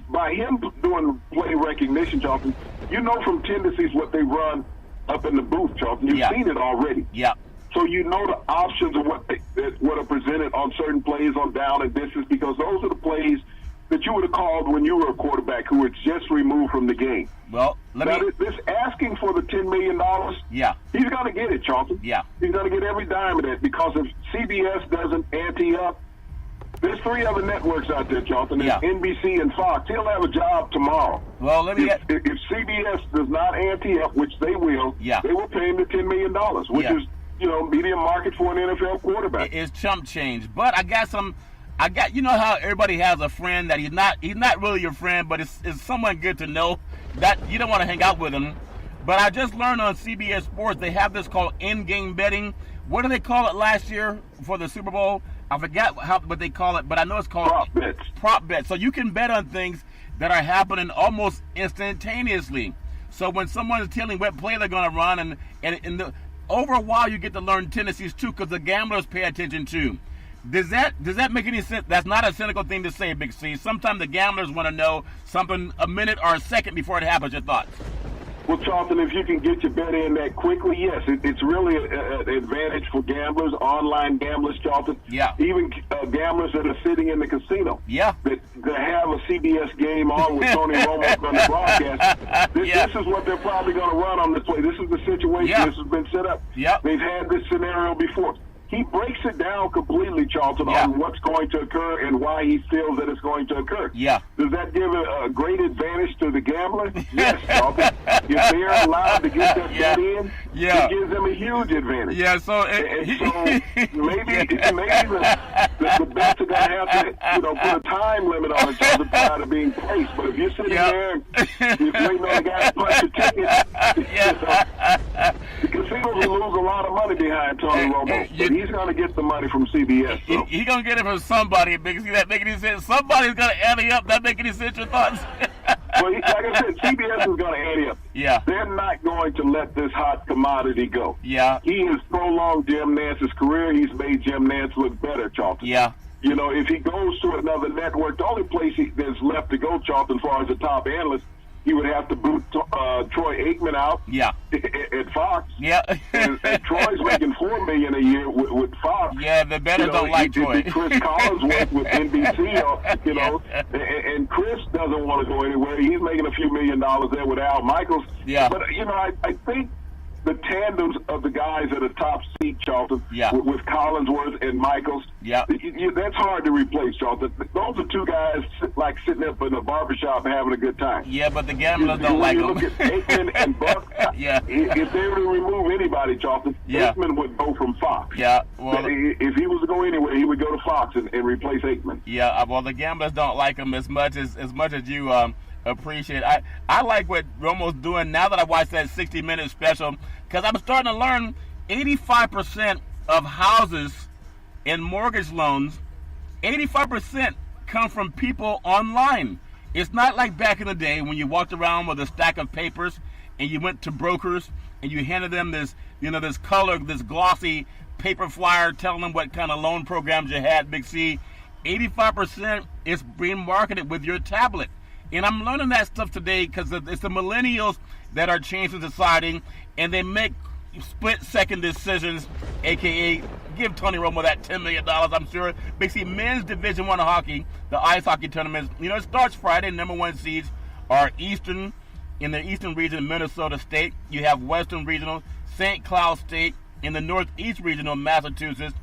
by him doing play recognition, Charlton, from tendencies what they run up in the booth, Charlton. You've seen it already. Yeah. So you know the options of what are presented on certain plays on down and distance, because those are the plays that you would have called when you were a quarterback who was just removed from the game. Well, this asking for the $10 million, he's going to get it, Charlton. Yeah. He's going to get every dime of it, because if CBS doesn't ante up, there's 3 other networks out there, Charlton. There's NBC and Fox. He'll have a job tomorrow. Well, if CBS does not ante up, which they will, they will pay him the $10 million, which is, medium market for an NFL quarterback. It's chump change. But I got how everybody has a friend that he's not really your friend, but it's someone good to know that you don't want to hang out with him. But I just learned on CBS Sports they have this called in-game betting. What do they call it last year for the Super Bowl? I forgot what they call it, but I know it's called prop bets. So you can bet on things that are happening almost instantaneously. So when someone is telling what play they're going to run, and over a while you get to learn tendencies too, because the gamblers pay attention too. Does that make any sense? That's not a cynical thing to say, Big C. Sometimes the gamblers want to know something a minute or a second before it happens. Your thoughts? Well, Charlton, if you can get your bet in that quickly, yes, it's really an advantage for gamblers, online gamblers, Charlton. Yeah. Even gamblers that are sitting in the casino. Yeah. That have a CBS game on with Tony Romo on the broadcast. This is what they're probably going to run on this way. This is the situation. This has been set up. Yeah. They've had this scenario before. He breaks it down completely, Charlton, on what's going to occur and why he feels that it's going to occur. Yeah. Does that give a great advantage to the gambler? Yes, Charlton. If they're allowed to get that bet in, it gives them a huge advantage. Yeah, so... maybe the bets are going to have to, put a time limit on it prior to being placed. But if you're sitting there and you're waiting on the guy to punch your ticket, the casinos will lose a lot of money behind Tony Romo. He's going to get the money from CBS. So. He's going to get it from somebody. Because that make any sense? Somebody's going to ante up. That make any sense? Your thoughts? Well, like I said, CBS is going to ante up. Yeah. They're not going to let this hot commodity go. Yeah. He has prolonged Jim Nantz's career. He's made Jim Nantz look better, Charlton. Yeah. If he goes to another network, the only place there's left to go, Charlton, as far as the top analyst, he would have to boot Troy Aikman out at Fox. Yeah. and Troy's making $4 million a year with Fox. Yeah, the bettors don't like Troy. Chris Collinsworth with NBC, and Chris doesn't want to go anywhere. He's making a few $1 million there with Al Michaels. Yeah. But, I think the tandems of the guys at a top seat, Charlton, with Collinsworth and Michaels, that's hard to replace, Charlton. Those are 2 guys like sitting up in a barbershop having a good time. Yeah, but the gamblers don't like them. Look at Aikman and Buck. If they were to remove anybody, Charlton, Aikman would go from Fox. Yeah. Well, if he was to go anywhere, he would go to Fox and replace Aikman. Yeah. Well, the gamblers don't like him as much as you appreciate. I like what Romo's doing now that I watched that 60-minute special, because I'm starting to learn 85% of houses and mortgage loans, 85% come from people online. It's not like back in the day when you walked around with a stack of papers and you went to brokers and you handed them this glossy paper flyer telling them what kind of loan programs you had, Big C. 85% is being marketed with your tablet. And I'm learning that stuff today because it's the millennials that are changing society, and they make split-second decisions, a.k.a. give Tony Romo that $10 million, I'm sure. Big C, men's Division I hockey, the ice hockey tournament, it starts Friday. Number one seeds are in the Eastern region, Minnesota State. You have Western Regional, St. Cloud State. In the Northeast Regional, Massachusetts.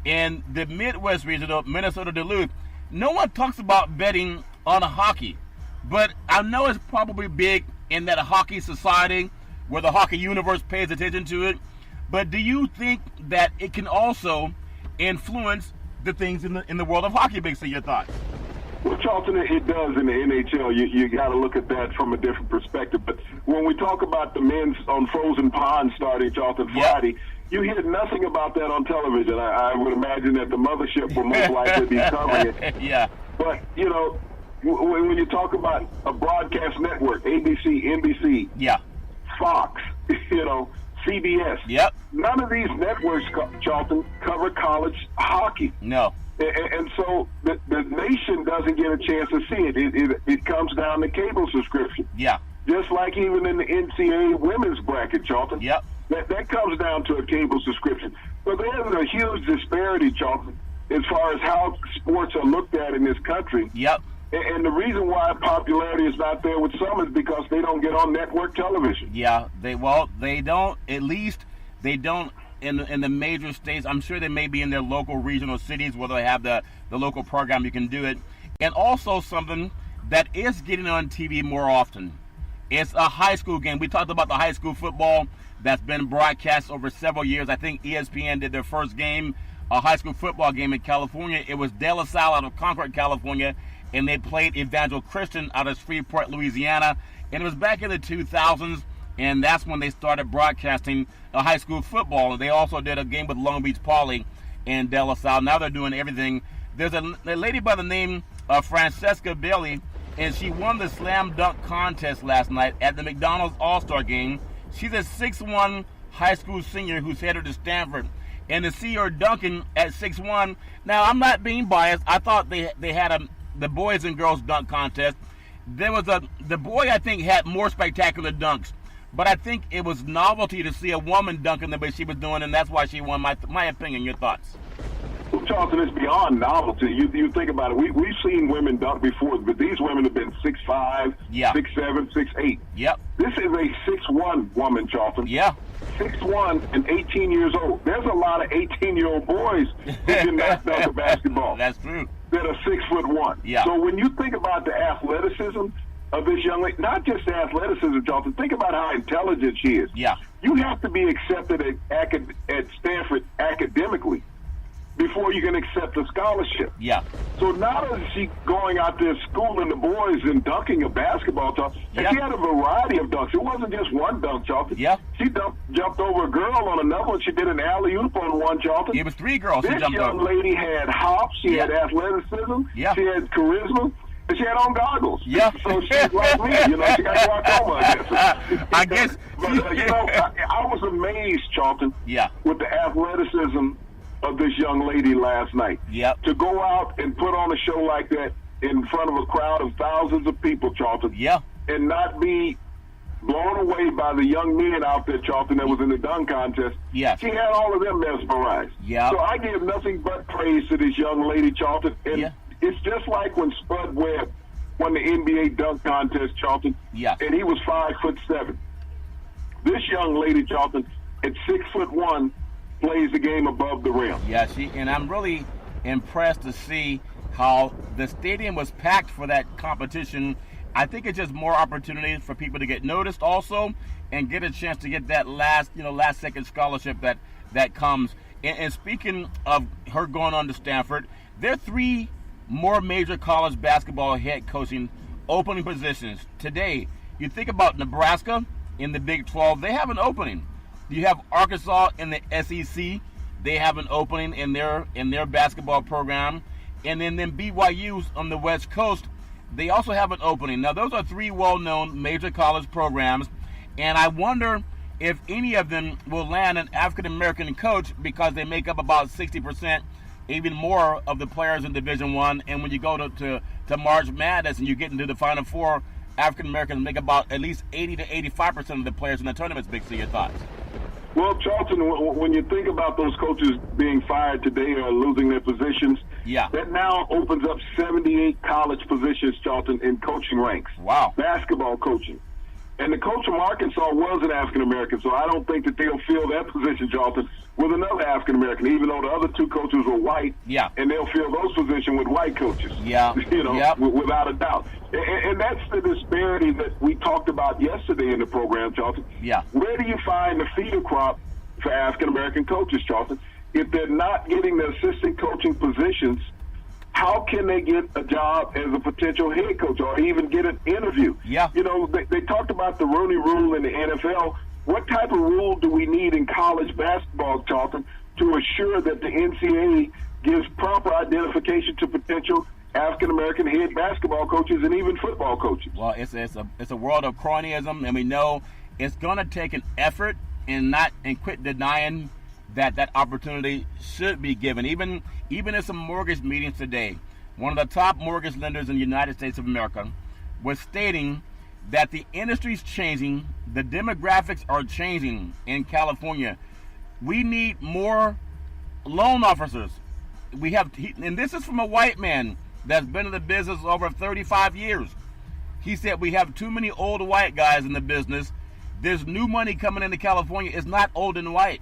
In the Midwest Regional, Minnesota Duluth. No one talks about betting on hockey, but I know it's probably big in that hockey society where the hockey universe pays attention to it. But do you think that it can also influence the things in the world of hockey? Big C, your thoughts? Well, Charlton, it does in the NHL. You got to look at that from a different perspective. But when we talk about the men's on Frozen Pond starting, Charlton, Friday, you hear nothing about that on television. I would imagine that the mothership will most likely be covering it. Yeah. But, when you talk about a broadcast network, ABC, NBC, Fox, CBS, none of these networks, Charlton, cover college hockey. No. And so the nation doesn't get a chance to see it. It comes down to cable subscription. Yeah. Just like even in the NCAA women's bracket, Charlton. Yep. That comes down to a cable subscription. So there's a huge disparity, Charlton, as far as how sports are looked at in this country. Yep. And the reason why popularity is not there with some is because they don't get on network television. Yeah, they don't. At least they don't in the major states. I'm sure they may be in their local regional cities where they have the local program. You can do it. And also something that is getting on TV more often. It's a high school game. We talked about the high school football that's been broadcast over several years. I think ESPN did their first game, a high school football game in California. It was De La Salle out of Concord, California, and they played Evangel Christian out of Shreveport, Louisiana. And it was back in the 2000s, and that's when they started broadcasting a high school football. And they also did a game with Long Beach Poly and De La Salle. Now they're doing everything. There's a lady by the name of Francesca Bailey, and she won the slam dunk contest last night at the McDonald's All-Star Game. She's a 6'1" high school senior who's headed to Stanford. And to see her dunking at 6'1", now I'm not being biased. I thought they had the boys and girls dunk contest. The boy I think had more spectacular dunks, but I think it was novelty to see a woman dunking the way she was doing, and that's why she won. My opinion. Your thoughts? Well, Charlton, it's beyond novelty. You think about it. We've seen women dunk before, but these women have been 6'5", 6'7", 6'8". Yep. This is a 6'1" woman, Charlton. Yeah. 6'1" and 18 years old. There's a lot of 18-year-old boys who can not dunk a basketball. That's true. That are 6'1". Yeah. So when you think about the athleticism of this young lady, not just the athleticism, Charlton, think about how intelligent she is. Yeah. You have to be accepted at Stanford academically before you can accept a scholarship. Yeah. So not only is she going out there schooling the boys and dunking a basketball, Charlton, and she had a variety of dunks. It wasn't just one dunk, Charlton. Yeah. She jumped over a girl on another one. She did an alley-oop on one, Charlton. It was 3 girls she this jumped young over. lady had hops. She had athleticism. Yeah. She had charisma. And she had on goggles. Yeah. So she's like me. She got glaucoma, I guess. I guess. But, I was amazed, Charlton, with the athleticism of this young lady last night. Yep. To go out and put on a show like that in front of a crowd of thousands of people, Charlton, and not be blown away by the young men out there, Charlton, that was in the dunk contest. Yes. She had all of them mesmerized. Yeah. So I give nothing but praise to this young lady, Charlton. And it's just like when Spud Webb won the NBA dunk contest, Charlton, and he was 5'7". This young lady, Charlton, at 6'1", plays the game above the rim. Yeah, and I'm really impressed to see how the stadium was packed for that competition. I think it's just more opportunities for people to get noticed also and get a chance to get that last second scholarship that comes. And speaking of her going on to Stanford, there are 3 more major college basketball head coaching opening positions today. You think about Nebraska in the Big 12, they have an opening. You have Arkansas in the SEC, they have an opening in their basketball program. And then BYU's on the West Coast, they also have an opening. Now, those are 3 well-known major college programs, and I wonder if any of them will land an African-American coach because they make up about 60%, even more, of the players in Division I. And when you go to March Madness and you get into the Final Four, African-Americans make about at least 80 to 85% of the players in the tournaments. Big C, your thoughts? Well, Charlton, when you think about those coaches being fired today or losing their positions, Yeah. that now opens up 78 college positions, Charlton, in coaching ranks. Wow. Basketball coaching. And the coach from Arkansas was an African-American, so I don't think that they'll fill that position, Charlton, with another African-American, even though the other two coaches were white. Yeah. And they'll fill those positions with white coaches. Yeah. You know, Yep. without a doubt. And that's the disparity that we talked about yesterday in the program, Charlton. Yeah. Where do you find the feeder crop for African-American coaches, Charlton? If they're not getting the assistant coaching positions, how can they get a job as a potential head coach or even get an interview? Yeah. You know, they talked about the Rooney Rule in the NFL. What type of rule do we need in college basketball, Charlton, to assure that the NCAA gives proper identification to potential African-American head basketball coaches and even football coaches? Well, it's a world of cronyism, and we know it's going to take an effort and quit denying that opportunity should be given. Even in some mortgage meetings today, one of the top mortgage lenders in the United States of America was stating that the industry's changing, the demographics are changing in California. We need more loan officers. And this is from a white man that's been in the business over 35 years. He said we have too many old white guys in the business. There's new money coming into California. It's not old and white.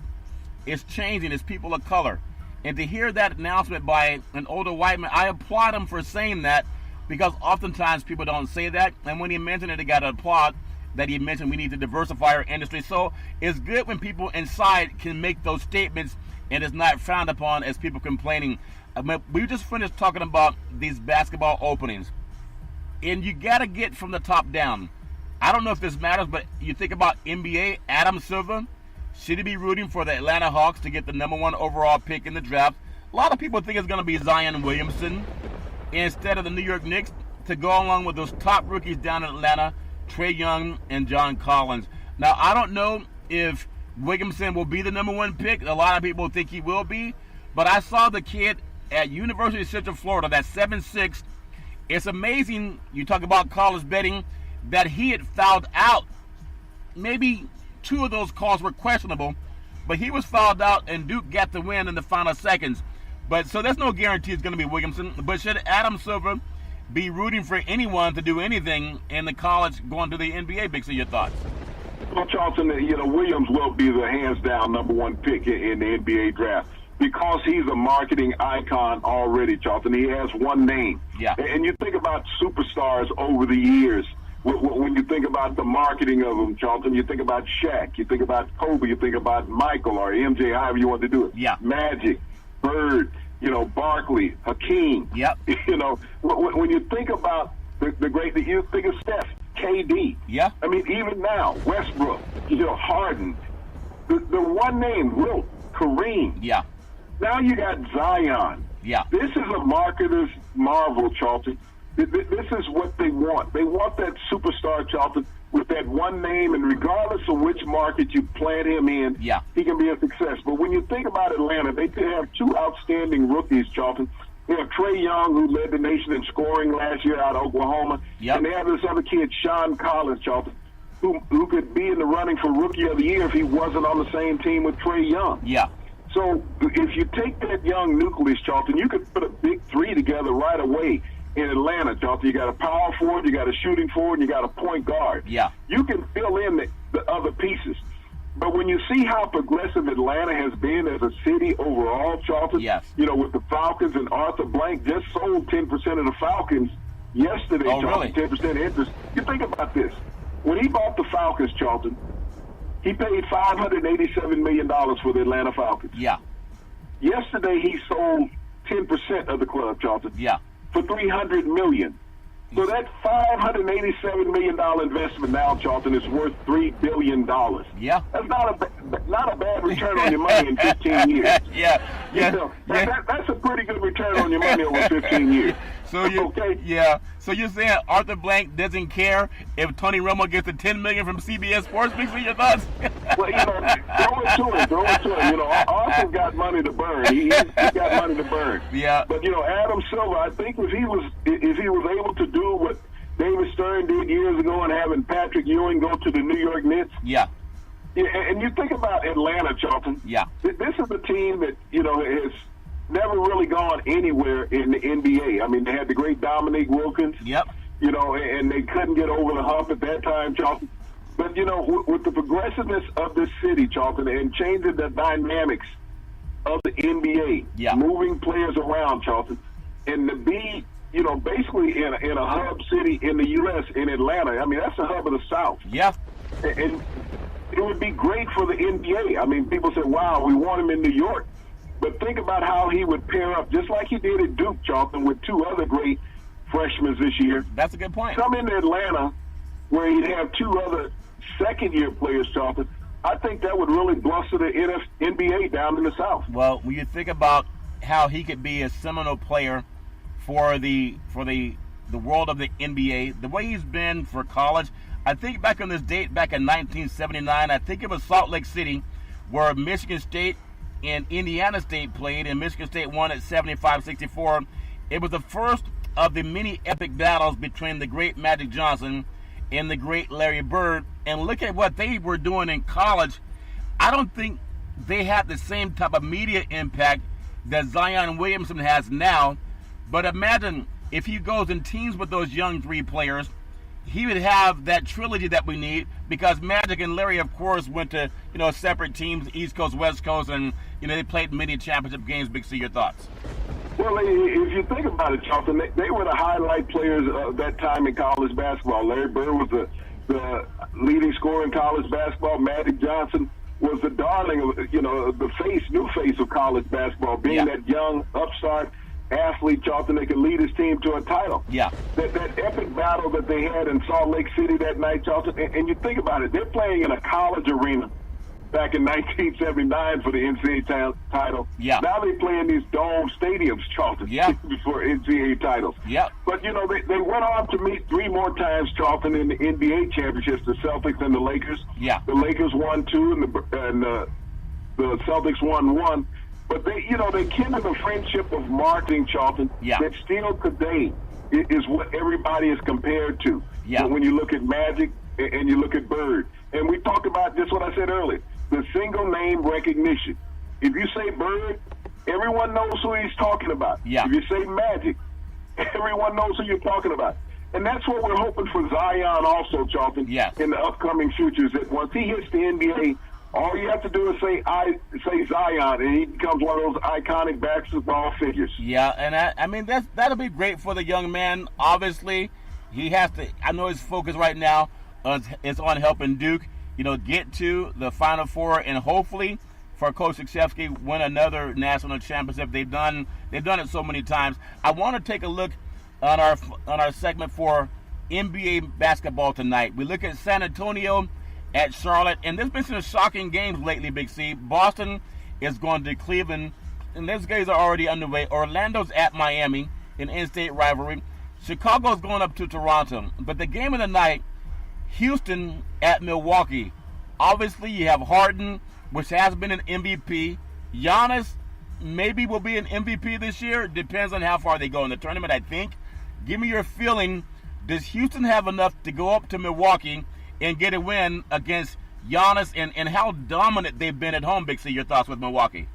It's changing. It's people of color. And to hear that announcement by an older white man, I applaud him for saying that, because oftentimes people don't say that. And when he mentioned it, he got to applaud that he mentioned we need to diversify our industry. So it's good when people inside can make those statements and it's not frowned upon as people complaining. We just finished talking about these basketball openings. And you got to get from the top down. I don't know if this matters, but you think about NBA, Adam Silver. Should he be rooting for the Atlanta Hawks to get the #1 overall pick in the draft? A lot of people think it's going to be Zion Williamson instead of the New York Knicks to go along with those top rookies down in Atlanta, Trae Young and John Collins. Now, I don't know if Williamson will be the #1 pick. A lot of people think he will be. But I saw the kid at University of Central Florida, that's 7'6". It's amazing, you talk about college betting, that he had fouled out. Maybe 2 of those calls were questionable, but he was fouled out and Duke got the win in the final seconds. But so there's no guarantee it's going to be Williamson. But should Adam Silver be rooting for anyone to do anything in the college going to the NBA? Big C, your thoughts? Well, Charlton, you know, Williams will be the hands-down #1 pick in the NBA draft because he's a marketing icon already, Charlton. He has one name. Yeah. And you think about superstars over the years. When you think about the marketing of them, Charlton, you think about Shaq, you think about Kobe, you think about Michael or MJ, however you want to do it. Yeah. Magic, Bird, you know, Barkley, Hakeem. Yep. You know, when you think about the great, you think of Steph, KD. Yeah. I mean, even now, Westbrook, you know, Harden. The one name, Wilt, Kareem. Yeah. Now you got Zion. Yeah. This is a marketer's marvel, Charlton. This is what they want. They want that superstar, Charlton, with that one name, and regardless of which market you plant him in, Yeah. he can be a success. But when you think about Atlanta, they could have 2 outstanding rookies, Charlton. They have Trae Young, who led the nation in scoring last year out of Oklahoma. Yep. And they have this other kid, Sean Collins, Charlton, who could be in the running for Rookie of the Year if he wasn't on the same team with Trae Young. Yeah. So if you take that young nucleus, Charlton, you could put a big 3 together right away in Atlanta, Charlton. You got a power forward, you got a shooting forward, and you got a point guard. Yeah. You can fill in the other pieces. But when you see how progressive Atlanta has been as a city overall, Charlton, Yes. you know, with the Falcons, and Arthur Blank just sold 10% of the Falcons yesterday, Oh, Charlton, really? 10% interest. You think about this. When he bought the Falcons, Charlton, he paid $587 million for the Atlanta Falcons. Yeah. Yesterday, he sold 10% of the club, Charlton, Yeah. for $300 million. So that $587 million investment now, Charlton, is worth $3 billion. Yeah. That's not a bad return on your money in 15 years. Yeah. Yeah. You know, Yeah. that's a pretty good return on your money over 15 years. So you, okay? Yeah. So you're saying Arthur Blank doesn't care if Tony Romo gets the $10 million from CBS Sports? Big C, your thoughts? Well, you know, throw it to him. You know, Arthur's got money to burn. He got money to burn. Yeah. But you know, Adam Silver, I think if he was able to do what David Stern did years ago and having Patrick Ewing go to the New York Knicks, Yeah. Yeah, and you think about Atlanta, Charlton. Yeah. This is a team that, has never really gone anywhere in the NBA. I mean, they had the great Dominique Wilkins. Yep. And they couldn't get over the hump at that time, Charlton. But, with the progressiveness of this city, Charlton, and changing the dynamics of the NBA, moving players around, Charlton, and to be, basically in a hub city in the U.S., in Atlanta. I mean, that's the hub of the South. Yeah. And it would be great for the NBA. I mean, people say, wow, we want him in New York. But think about how he would pair up, just like he did at Duke, Charlton, with two other great freshmen this year. That's a good point. Come into Atlanta, where he'd have two other second-year players, Charlton. I think that would really bluster the NBA down in the South. Well, when you think about how he could be a seminal player for the world of the NBA, the way he's been for college, I think back on this date, back in 1979, I think it was Salt Lake City, where Michigan State and Indiana State played, and Michigan State won at 75-64. It was the first of the many epic battles between the great Magic Johnson and the great Larry Bird. And look at what they were doing in college. I don't think they had the same type of media impact that Zion Williamson has now. But imagine if he goes and teams with those young three players, he would have that trilogy that we need, because Magic and Larry, of course, went to separate teams, East Coast, West Coast, and they played many championship games. Big C, your thoughts? Well, if you think about it, Charlton, they were the highlight players of that time in college basketball. Larry Bird was the leading scorer in college basketball. Magic Johnson was the darling of, the new face of college basketball, being that young upstart athlete, Charlton, that could lead his team to a title. Yeah. That epic battle that they had in Salt Lake City that night, Charlton, and you think about it, they're playing in a college arena back in 1979 for the NCAA title. Yeah. Now they play in these dome stadiums, Charlton, for NCAA titles. Yeah. But, they went on to meet three more times, Charlton, in the NBA championships, the Celtics and the Lakers. Yeah. The Lakers won two, and the Celtics won one. But they kindled a friendship of marketing, Charlton, that still today is what everybody is compared to. Yeah. When you look at Magic and you look at Bird. And we talked about just what I said earlier, the single name recognition. If you say Bird, everyone knows who he's talking about. Yeah. If you say Magic, everyone knows who you're talking about. And that's what we're hoping for Zion also, Charlton, in the upcoming futures, that once he hits the NBA, all you have to do is say Zion, and he becomes one of those iconic basketball figures. Yeah, and I mean, that'll be great for the young man. Obviously, he has to. I know his focus right now is on helping Duke, get to the Final Four, and hopefully for Coach Krzyzewski win another national championship. They've done it so many times. I want to take a look on our segment for NBA basketball tonight. We look at San Antonio at Charlotte, and there's been some shocking games lately, Big C. Boston is going to Cleveland, and those games are already underway. Orlando's at Miami in in-state rivalry. Chicago's going up to Toronto. But the game of the night, Houston at Milwaukee. Obviously, you have Harden, which has been an MVP. Giannis maybe will be an MVP this year. Depends on how far they go in the tournament, I think. Give me your feeling. Does Houston have enough to go up to Milwaukee and get a win against Giannis, and how dominant they've been at home? Big C, your thoughts with Milwaukee?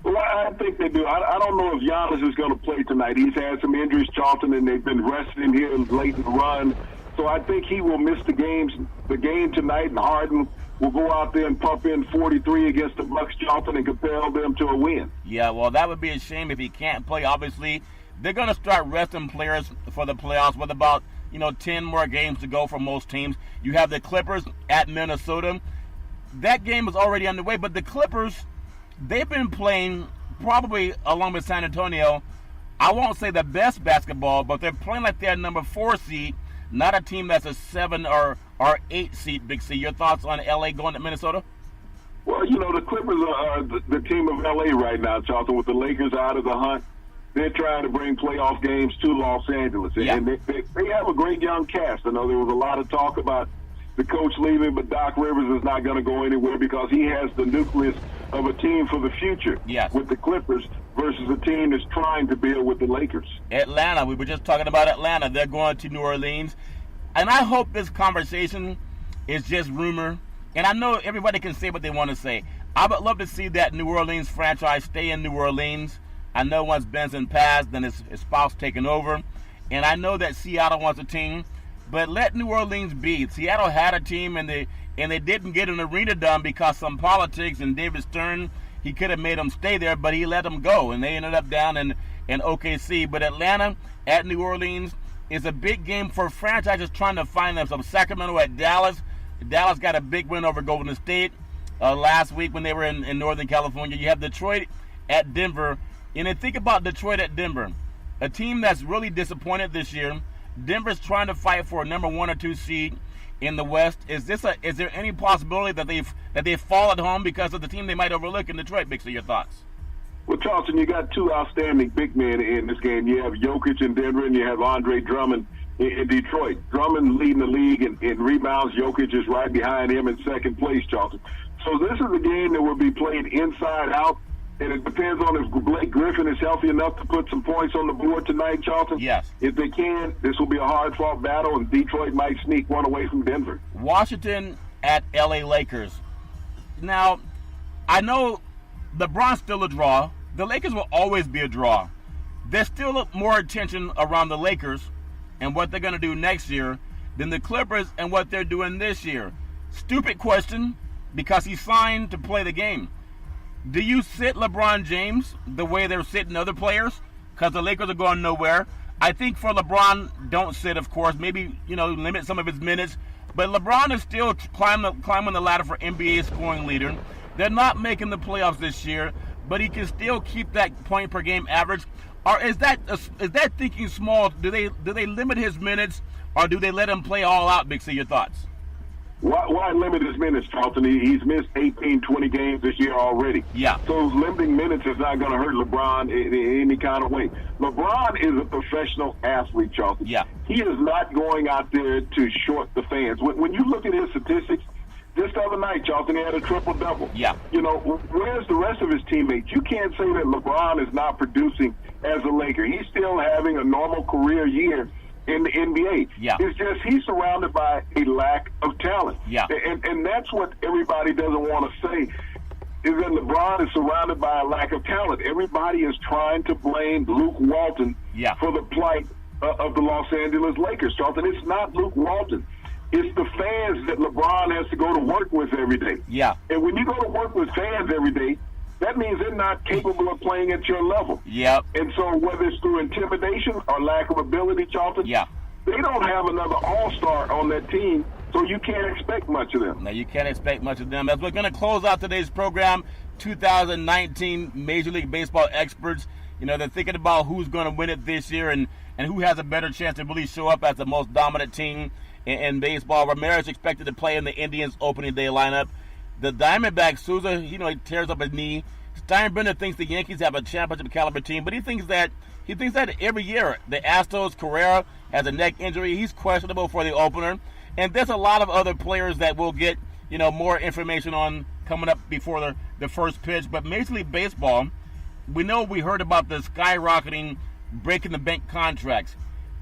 Well, I think they do. I don't know if Giannis is going to play tonight. He's had some injuries, Charlton, and they've been resting him here late in the run. So I think he will miss the game tonight, and Harden will go out there and pump in 43 against the Bucks, Charlton, and compel them to a win. Yeah, well, that would be a shame if he can't play. Obviously, they're going to start resting players for the playoffs with about 10 more games to go for most teams. You have the Clippers at Minnesota. That game is already underway, but the Clippers, they've been playing probably along with San Antonio, I won't say the best basketball, but they're playing like they're number 4 seed, not a team that's a 7 or 8 seed, Big C. Your thoughts on LA going to Minnesota? Well, the Clippers are the team of LA right now, Charlton, with the Lakers out of the hunt. They're trying to bring playoff games to Los Angeles. Yeah. And they have a great young cast. I know there was a lot of talk about the coach leaving, but Doc Rivers is not going to go anywhere because he has the nucleus of a team for the future with the Clippers versus a team that's trying to build with the Lakers. Atlanta, we were just talking about Atlanta. They're going to New Orleans. And I hope this conversation is just rumor and I know everybody can say what they want to say. I would love to see that New Orleans franchise stay in New Orleans. I know once Benson passed, then his spouse taken over. And I know that Seattle wants a team, but let New Orleans be. Seattle had a team, and they didn't get an arena done because some politics, and David Stern, he could have made them stay there, but he let them go, and they ended up down in OKC. But Atlanta at New Orleans is a big game for franchises trying to find themselves. Sacramento at Dallas. Dallas got a big win over Golden State last week when they were in Northern California. You have Detroit at Denver. And then think about Detroit at Denver, a team that's really disappointed this year. Denver's trying to fight for a number 1 or 2 seed in the West. Is there any possibility that they fall at home because of the team they might overlook in Detroit? Bixie, your thoughts? Well, Charleston, you got 2 outstanding big men in this game. You have Jokic in Denver, and you have Andre Drummond in Detroit. Drummond leading the league in rebounds. Jokic is right behind him in second place, Charleston. So this is a game that will be played inside out, and it depends on if Blake Griffin is healthy enough to put some points on the board tonight, Charleston. Yes. If they can, this will be a hard-fought battle, and Detroit might sneak one away from Denver. Washington at LA Lakers. Now, I know LeBron's still a draw. The Lakers will always be a draw. There's still more attention around the Lakers and what they're going to do next year than the Clippers and what they're doing this year. Stupid question, because he signed to play the game. Do you sit LeBron James the way they're sitting other players? Because the Lakers are going nowhere. I think for LeBron, don't sit, of course. Maybe, limit some of his minutes. But LeBron is still climbing the ladder for NBA scoring leader. They're not making the playoffs this year, but he can still keep that point per game average. Or is that thinking small? Do they limit his minutes, or do they let him play all out? Bixie, your thoughts? Why limit his minutes, Charlton? He's missed 18, 20 games this year already. Yeah. So limiting minutes is not going to hurt LeBron in any kind of way. LeBron is a professional athlete, Charlton. Yeah. He is not going out there to short the fans. When you look at his statistics, just the other night, Charlton, he had a triple-double. Yeah. Where's the rest of his teammates? You can't say that LeBron is not producing as a Laker. He's still having a normal career year in the NBA. Yeah. It's just he's surrounded by a lack of talent. Yeah. And that's what everybody doesn't want to say, is that LeBron is surrounded by a lack of talent. Everybody is trying to blame Luke Walton for the plight of the Los Angeles Lakers, Charlton. It's not Luke Walton. It's the fans that LeBron has to go to work with every day. Yeah. And when you go to work with fans every day, that means they're not capable of playing at your level. Yep. And so whether it's through intimidation or lack of ability, Charlton, they don't have another all-star on that team, so you can't expect much of them. No, you can't expect much of them. As we're going to close out today's program, 2019 Major League Baseball experts, they're thinking about who's going to win it this year and who has a better chance to really show up as the most dominant team in baseball. Ramirez expected to play in the Indians opening day lineup. The Diamondbacks, Souza, he tears up his knee. Steinbrenner thinks the Yankees have a championship caliber team, but he thinks that every year the Astros, Carrera has a neck injury. He's questionable for the opener. And there's a lot of other players that we'll get, more information on coming up before the first pitch. But Major League Baseball, we heard about the skyrocketing, breaking the bank contracts.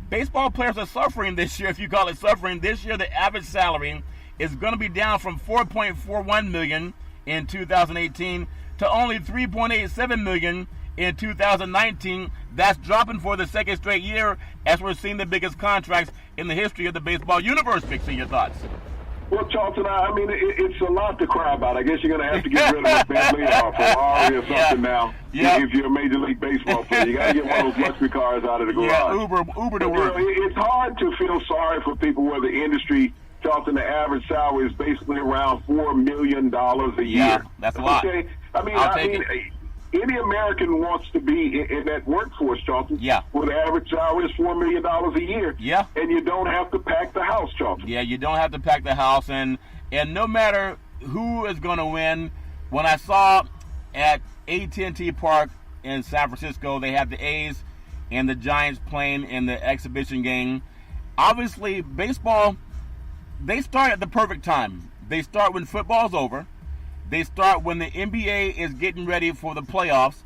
Baseball players are suffering this year, if you call it suffering. This year, the average salary is going to be down from $4.41 million in 2018 to only $3.87 million in 2019. That's dropping for the second straight year as we're seeing the biggest contracts in the history of the baseball universe. Fixing your thoughts. Well, Charlton, it's a lot to cry about. I guess you're going to have to get rid of a Bentley or a Ferrari or something now. Yeah. If you're a Major League Baseball player, you got to get one of those luxury cars out of the garage. Yeah, Uber to work. It's hard to feel sorry for people where the industry, Charlton, the average salary is basically around $4 million a year. Yeah, that's a lot. Okay, any American wants to be in that workforce, Charlton. Yeah. Where the average salary is $4 million a year. Yeah. And you don't have to pack the house, Charlton. Yeah, you don't have to pack the house, and no matter who is going to win, when I saw at AT&T Park in San Francisco, they had the A's and the Giants playing in the exhibition game. Obviously, baseball, they start at the perfect time. They start when football's over. They start when the NBA is getting ready for the playoffs.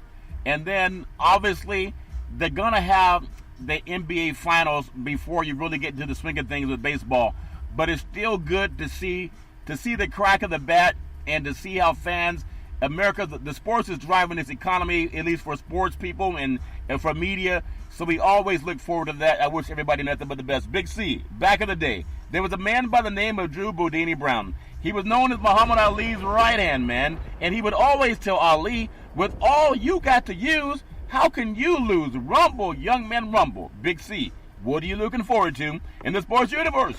And then, obviously, they're going to have the NBA finals before you really get into the swing of things with baseball. But it's still good to see to see the crack of the bat and to see how fans, America, the sports is driving this economy, at least for sports people and for media. So we always look forward to that. I wish everybody nothing but the best. Big C, back in the day, there was a man by the name of Drew Boudini Brown. He was known as Muhammad Ali's right-hand man, and he would always tell Ali, with all you got to use, how can you lose? Rumble, young men, rumble. Big C, what are you looking forward to in the sports universe?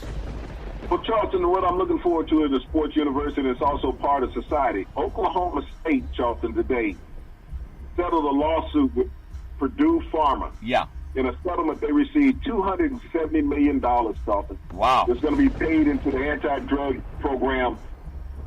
Well, Charlton, what I'm looking forward to in the sports universe, and it's also part of society. Oklahoma State, Charlton, today settled a lawsuit with Purdue Pharma. Yeah. In a settlement, they received $270 million, Charlton. Wow. That's going to be paid into the anti-drug program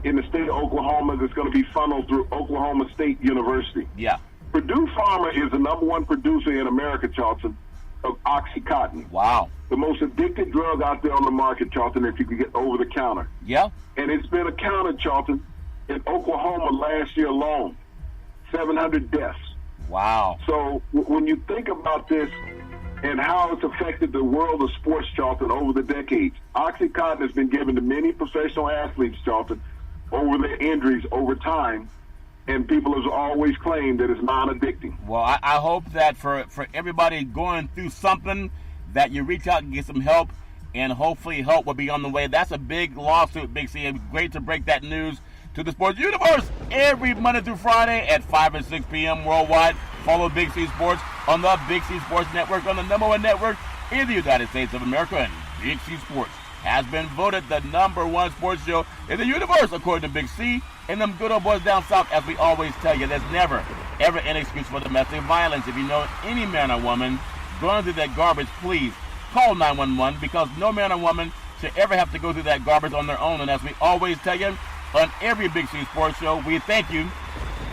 in the state of Oklahoma that's going to be funneled through Oklahoma State University. Yeah. Purdue Pharma is the number one producer in America, Charlton, of OxyContin. Wow. The most addictive drug out there on the market, Charlton, if you could get over the counter. Yeah. And it's been accounted, Charlton, in Oklahoma last year alone, 700 deaths. Wow. So when you think about this and how it's affected the world of sports, Charlton, over the decades, OxyContin has been given to many professional athletes, Charlton, over their injuries over time, and people have always claimed that it's non-addicting. Well, I hope that for everybody going through something, that you reach out and get some help, and hopefully help will be on the way. That's a big lawsuit, Big C. It's great to break that news to the sports universe every Monday through Friday at 5 and 6 p.m. worldwide. Follow Big C Sports on the Big C Sports Network, on the number one network in the United States of America. And Big C Sports has been voted the number one sports show in the universe, according to Big C. And them good old boys down south, as we always tell you, there's never, ever an excuse for domestic violence. If you know any man or woman going through that garbage, please call 911, because no man or woman should ever have to go through that garbage on their own. And as we always tell you on every Big C Sports show, we thank you,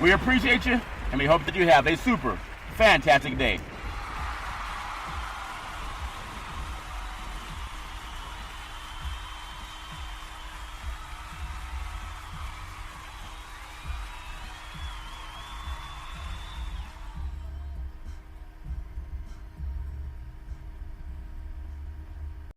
we appreciate you, and we hope that you have a super fantastic day.